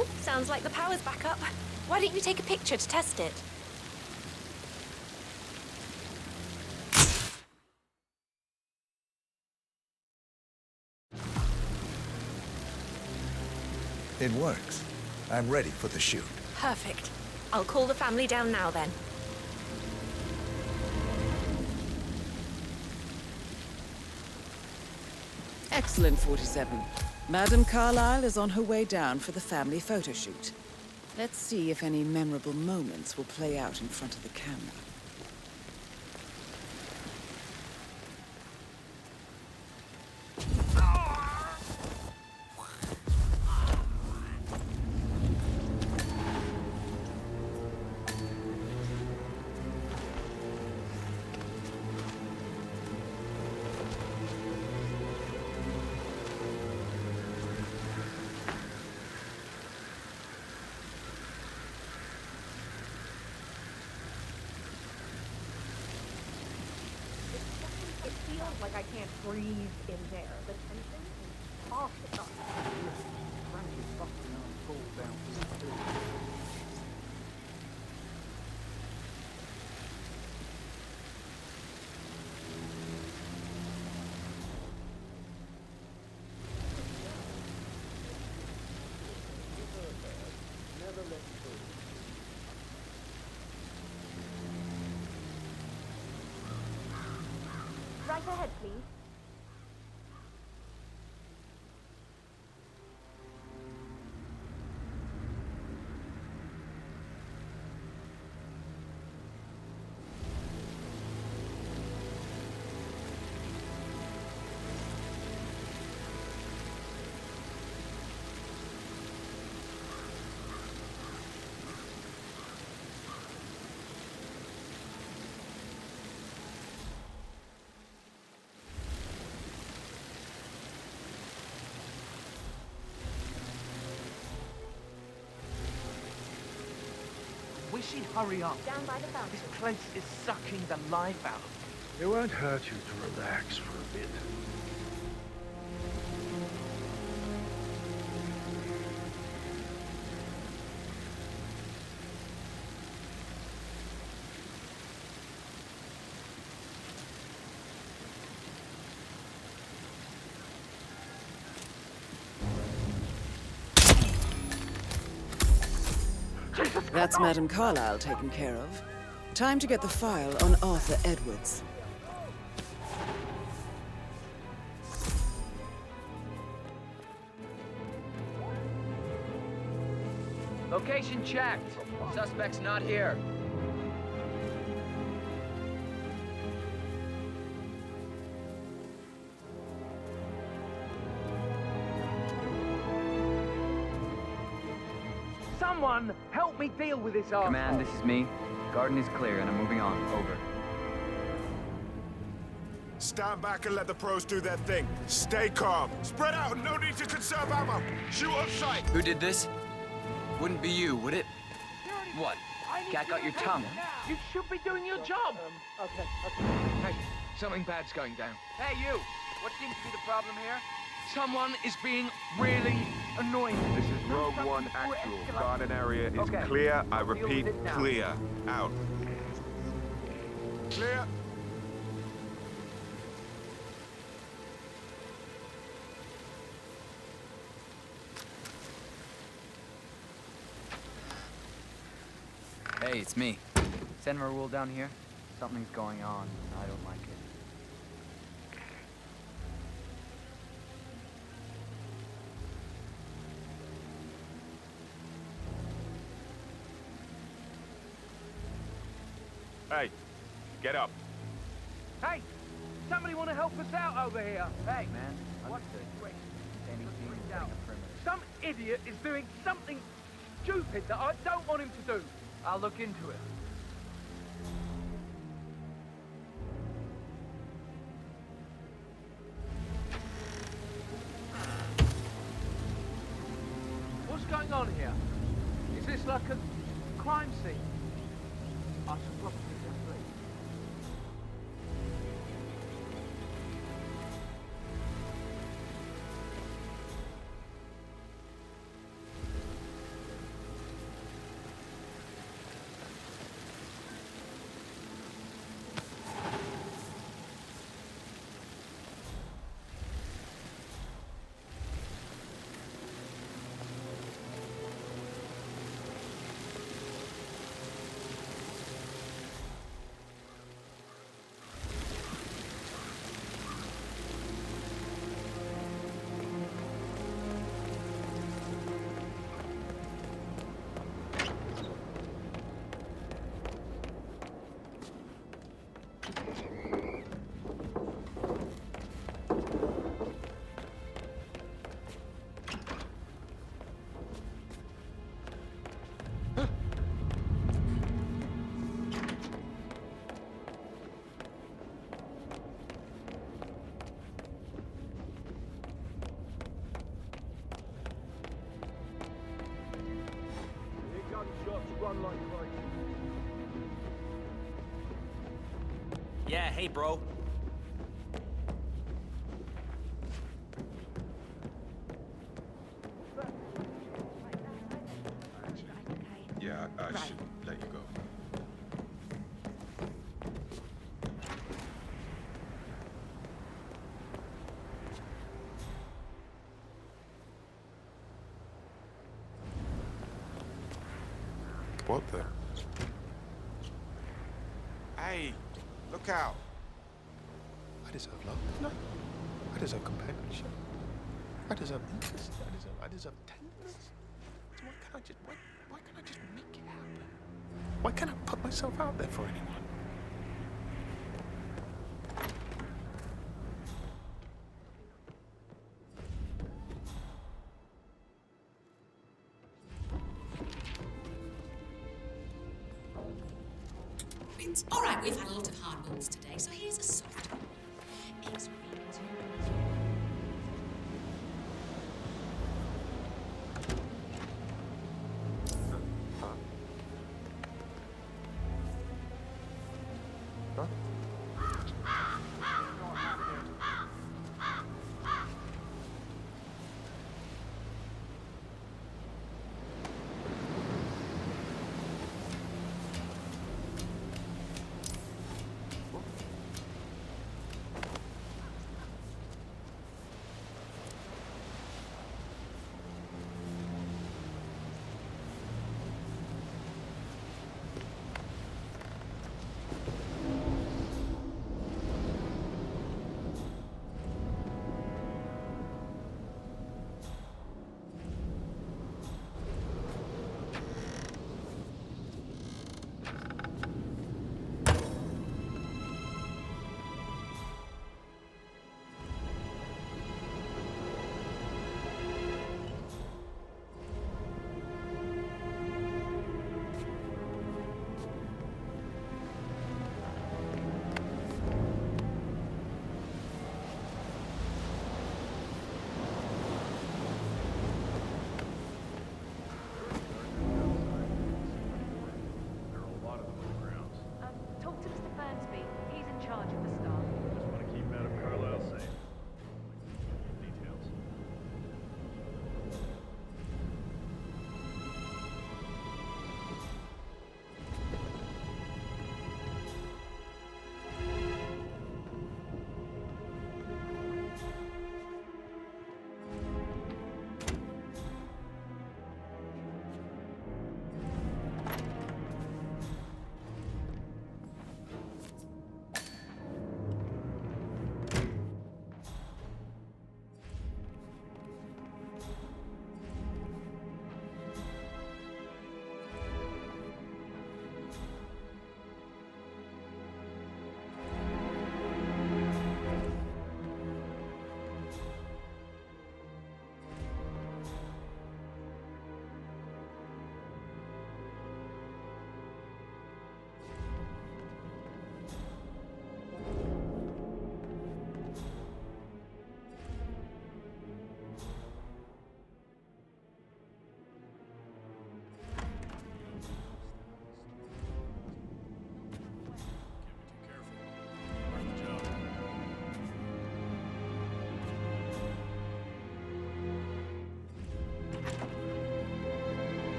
Oh, sounds like the power's back up. Why don't you take a picture to test it? It works. I'm ready for the shoot. Perfect. I'll call the family down now then. Excellent, 47. Madame Carlyle is on her way down for the family photo shoot. Let's see if any memorable moments will play out in front of the camera. It feels like I can't breathe in there. The tension is off the top. Right ahead, please. Wish he'd hurry up. Down by the fountain. This place is sucking the life out of me. It won't hurt you to relax for a bit. That's Madame Carlyle taken care of. Time to get the file on Arthur Edwards. Location checked. Suspect's not here. Someone help me deal with this arsehole. Command, this is me. Garden is clear and I'm moving on. Over. Stand back and let the pros do their thing. Stay calm. Spread out. No need to conserve ammo. Shoot on sight. Who did this? Wouldn't be you, would it? What? Cat got your tongue? You should be doing your job. Okay. Hey, something bad's going down. Hey, you. What seems to be the problem here? Someone is being really annoying. This is Rogue One Actual. Garden area is clear. I repeat, clear. Out. Clear. Hey, it's me. Send Raoul down here. Something's going on. I don't like it. Hey, get up. Hey, somebody want to help us out over here? Hey, man. What's the Understood. situation? Any team setting a perimeter. Some idiot is doing something stupid that I don't want him to do. I'll look into it. What's going on here? Is this like a crime scene? I should probably just leave. gunshots run like crazy. Yeah, hey, bro. Yeah, I should let you go. What the? Hey, look out. I deserve love, don't I? I deserve companionship. I deserve interest. I deserve tenderness. So why can't I just make it happen? Why can't I put myself out there for anyone? It's all right, we've had a lot of hard balls today, so here's a soft one. It's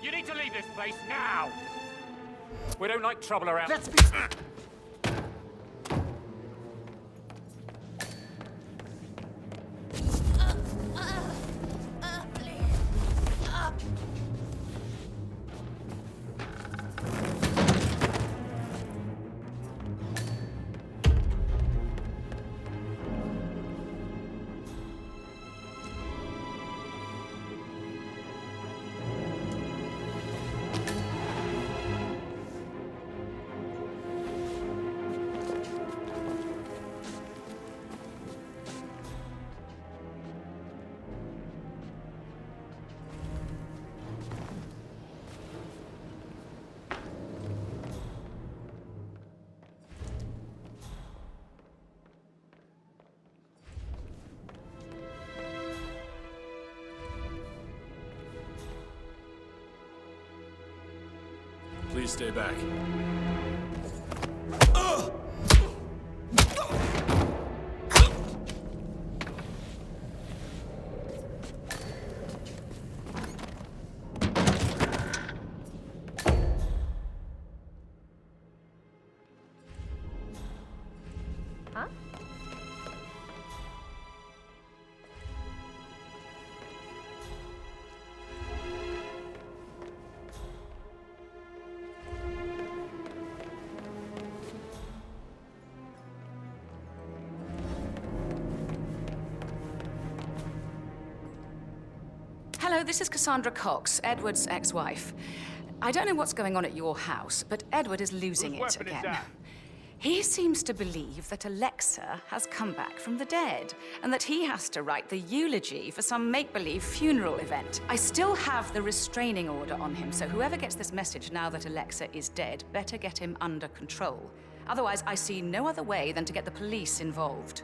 You need to leave this place now! We don't like trouble around. Let's be... Please stay back. Huh? Hello, this is Cassandra Cox, Edward's ex-wife. I don't know what's going on at your house, but Edward is losing Whose it weapon is again. that? He seems to believe that Alexa has come back from the dead, and that he has to write the eulogy for some make-believe funeral event. I still have the restraining order on him, so whoever gets this message now that Alexa is dead better get him under control. Otherwise, I see no other way than to get the police involved.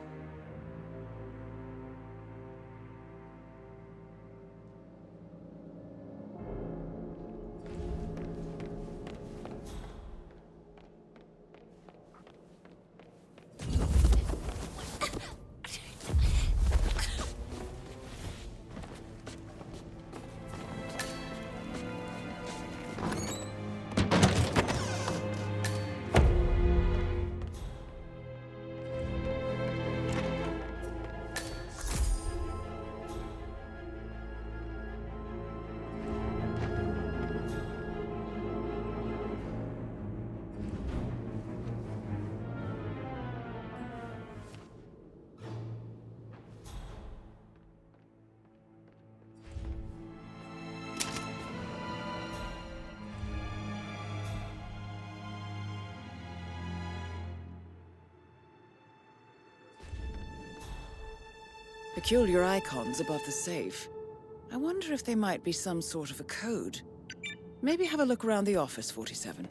Peculiar icons above the safe. I wonder if they might be some sort of a code. Maybe have a look around the office, 47.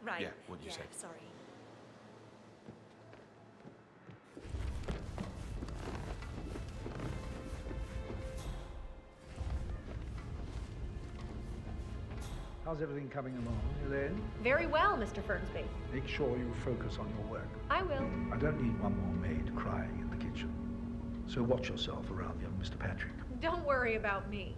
Right. Yeah, what you said. Sorry. How's everything coming along, Elaine? Very well, Mr. Fernsby. Make sure you focus on your work. I will. I don't need one more maid crying in the kitchen. So watch yourself around young Mr. Patrick. Don't worry about me.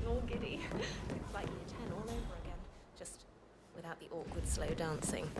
All giddy. It's like year 10 all over again. Just without the awkward slow dancing.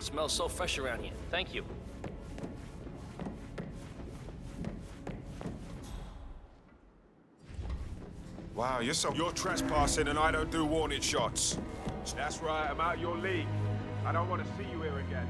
Smells so fresh around here. Thank you. Wow, you're trespassing and I don't do warning shots. That's right, I'm out your league. I don't want to see you here again.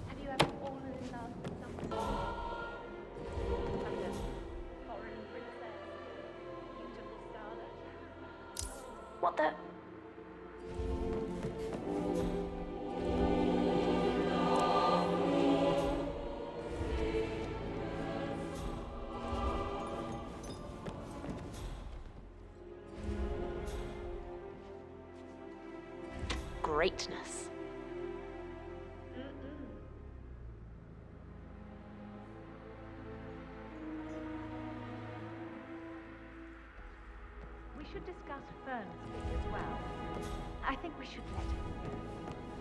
Have you ever fallen in love with someone? Like a foreign princess, beautiful starlet? What the? Greatness. We should discuss Fernsby as well. I think we should let him.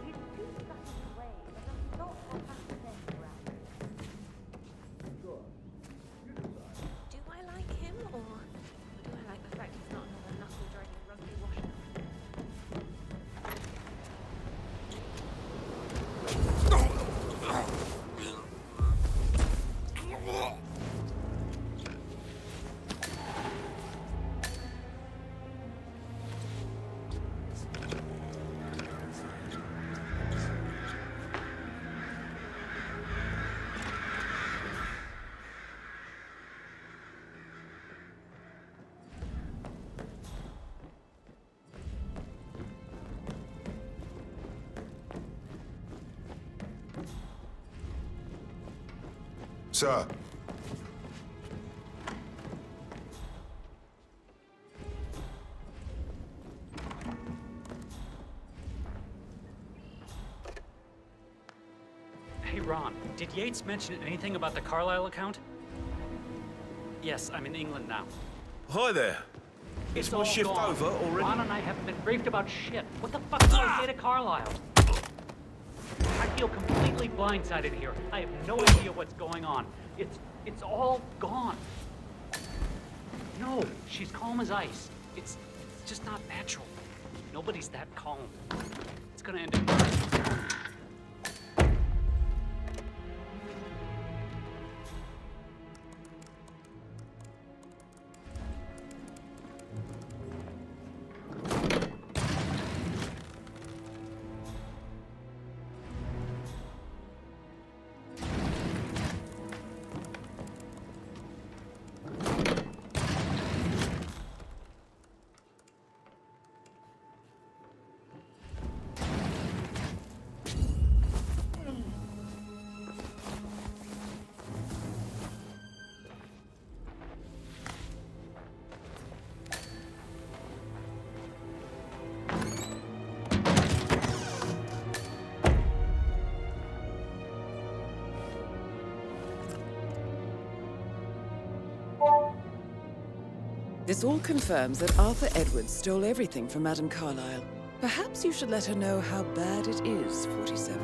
He's too stuck in the way, but there's a lot of fascinating around him. Do I like him, or do I like the fact he's not another knuckle-dragging rugby washer? Sir. Hey, Ron, did Yates mention anything about the Carlisle account? Yes, I'm in England now. Hi there. It's my all shift gone. over already? Ron and I haven't been briefed about shit. What the fuck do I say to Carlisle? I feel completely blindsided here. I have no idea what's going on. It's all gone. No, she's calm as ice. It's just not natural. Nobody's that calm. It's gonna end in murder. This all confirms that Arthur Edwards stole everything from Madame Carlisle. Perhaps you should let her know how bad it is, 47.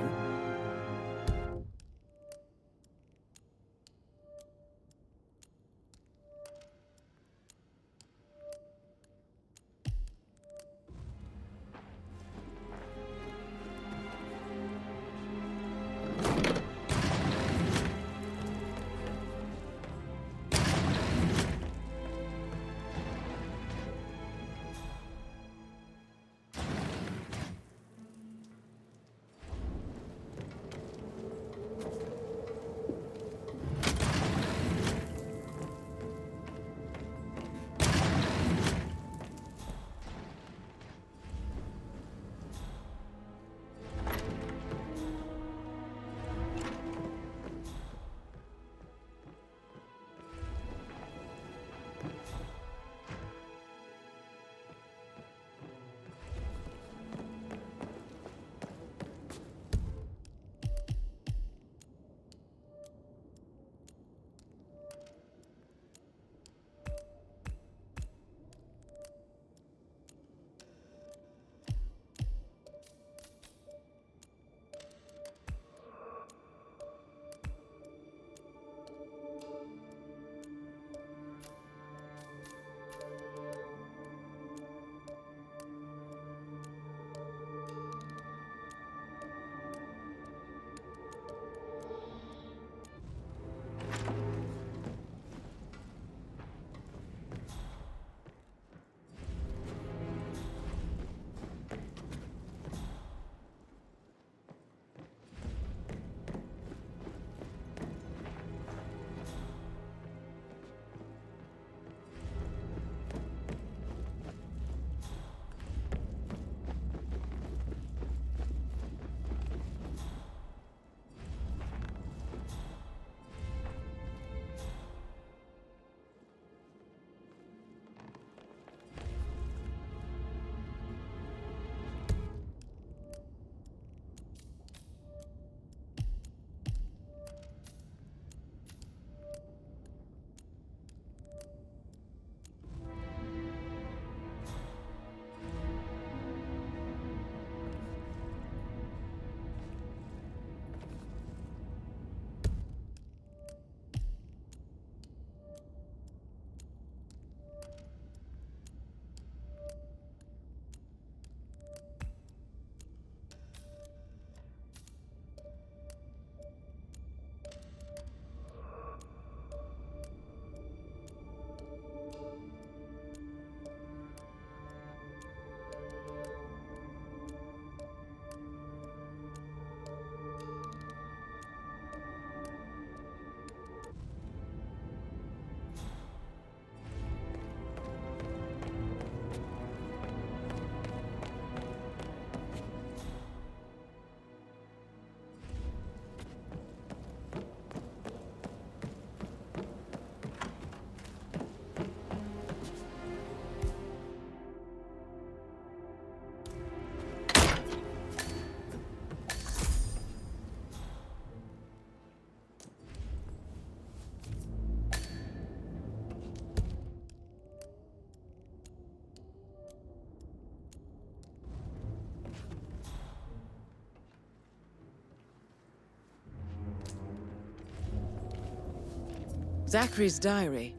Zachary's diary.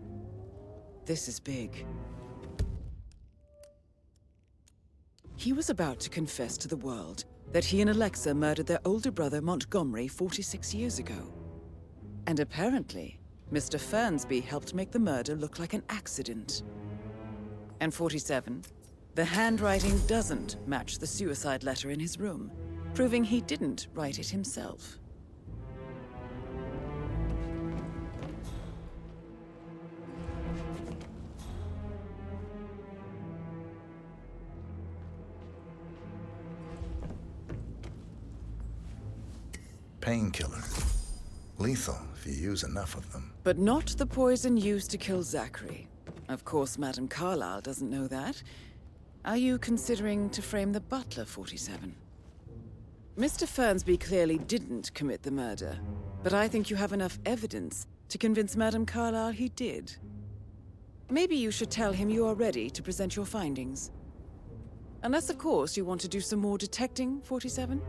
This is big. He was about to confess to the world that he and Alexa murdered their older brother Montgomery 46 years ago. And apparently, Mr. Fernsby helped make the murder look like an accident. And 47, the handwriting doesn't match the suicide letter in his room, proving he didn't write it himself. Painkiller. Lethal if you use enough of them. But not the poison used to kill Zachary. Of course, Madame Carlyle doesn't know that. Are you considering to frame the butler, 47? Mr. Fernsby clearly didn't commit the murder, but I think you have enough evidence to convince Madame Carlyle he did. Maybe you should tell him you are ready to present your findings. Unless, of course, you want to do some more detecting, 47?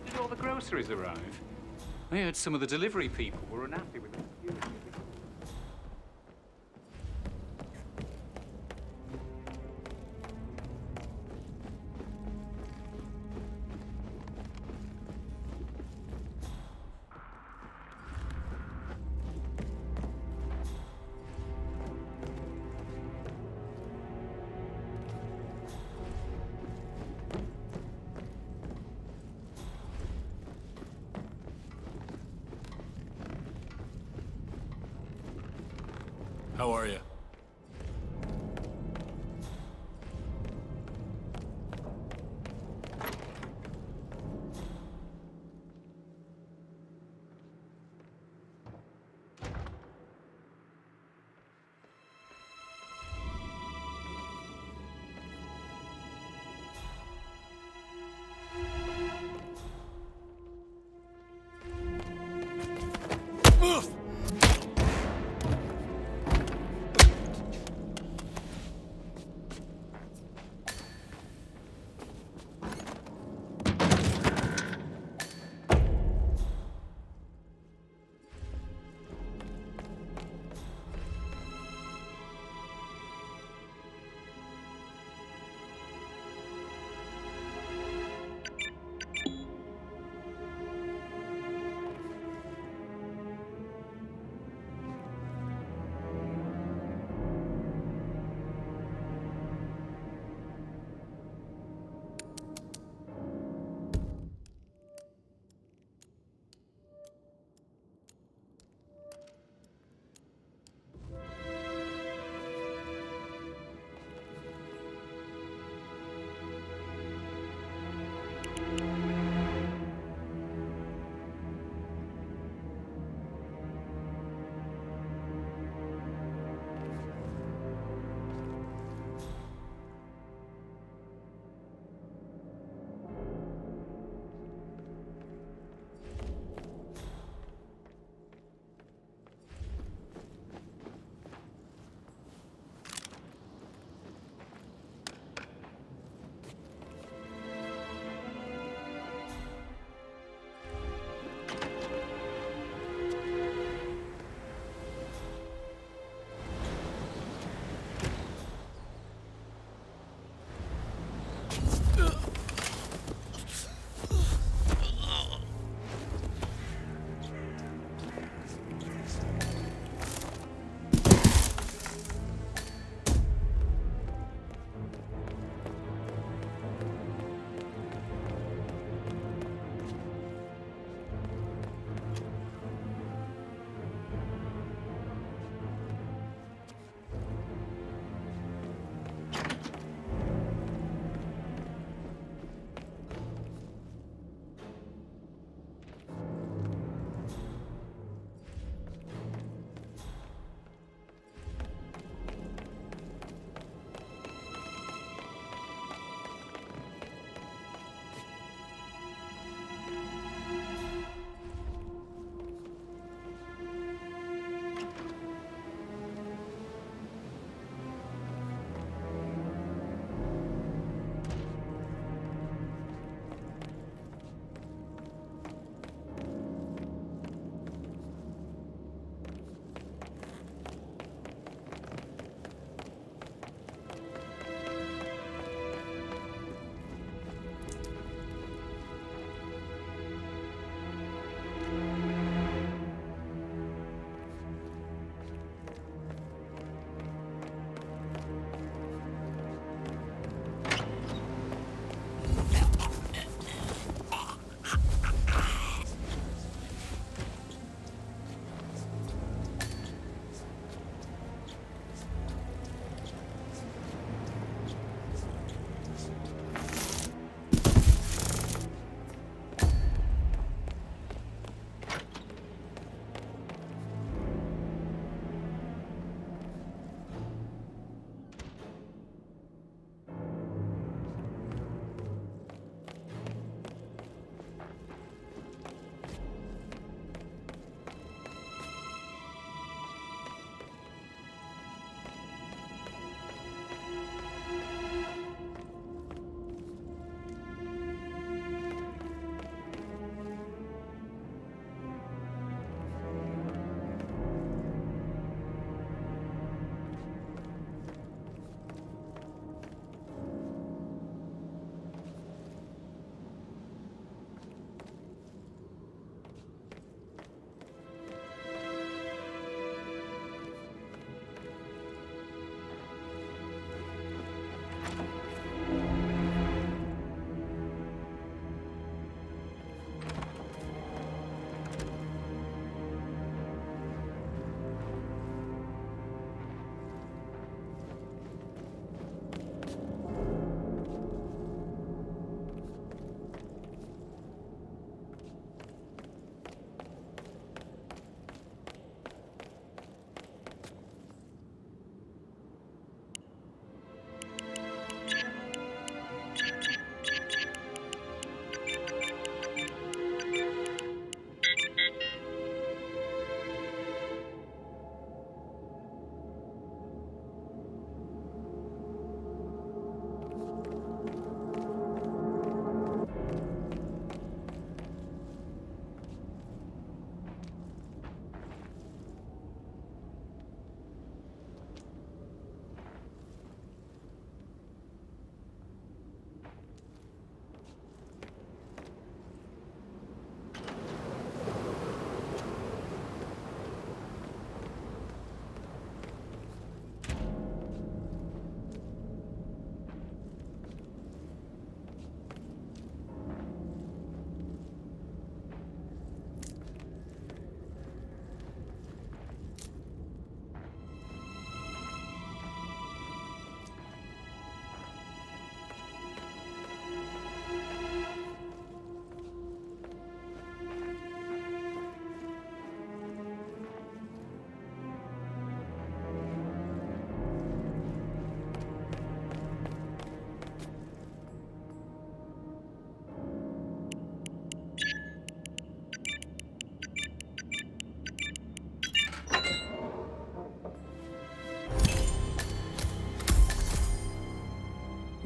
Did all the groceries arrive? I heard some of the delivery people were unhappy with the security. How are you?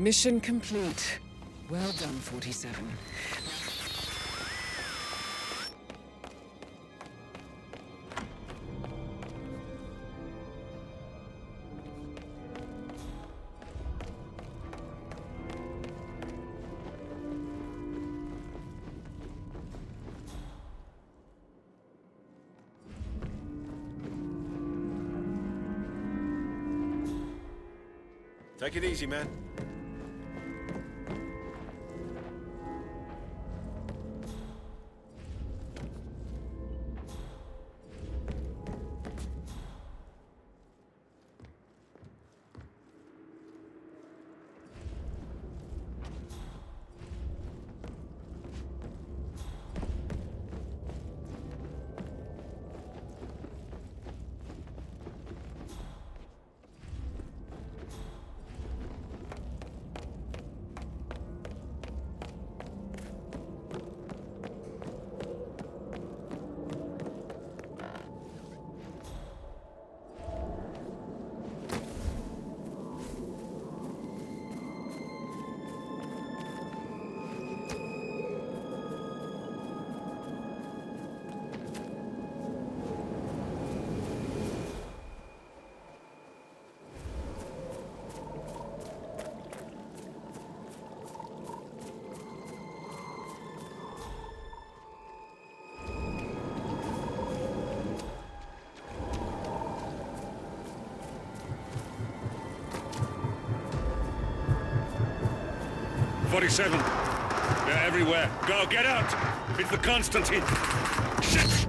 Mission complete. Well done, 47. Take it easy, man. '47. They're everywhere. Go, get out! It's the Constantine. Shit!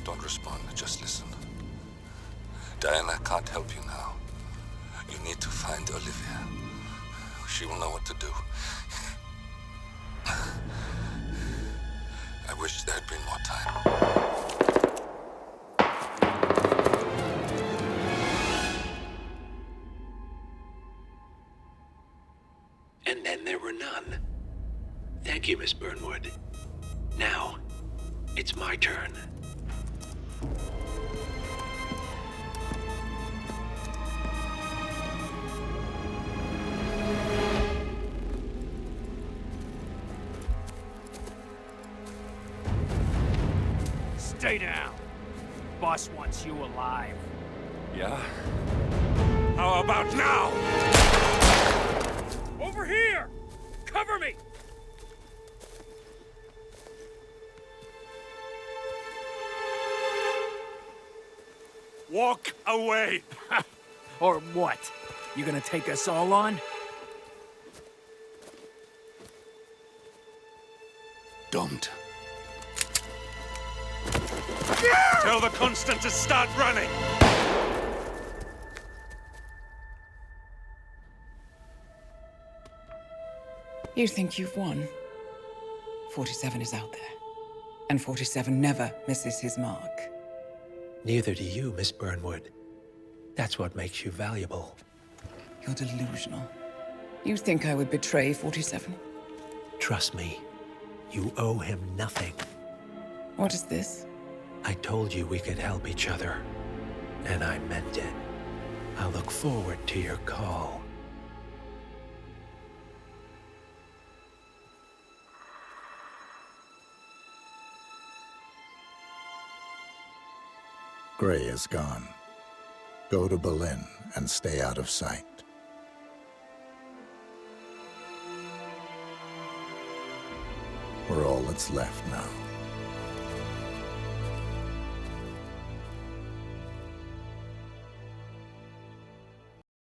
Don't respond, just listen. Diana can't help you now. You need to find Olivia. She will know what to do. I wish there had been more time. And then there were none. Thank you, Miss Burnwood. Now, it's my turn. Stay down. Boss wants you alive. Yeah? How about now? Over here! Cover me! Walk away! Or what? You gonna take us all on? Don't. Tell the Constant to start running! You think you've won? 47 is out there. And 47 never misses his mark. Neither do you, Miss Burnwood. That's what makes you valuable. You're delusional. You think I would betray 47? Trust me, you owe him nothing. What is this? I told you we could help each other. And I meant it. I look forward to your call. Gray is gone. Go to Berlin and stay out of sight. We're all that's left now.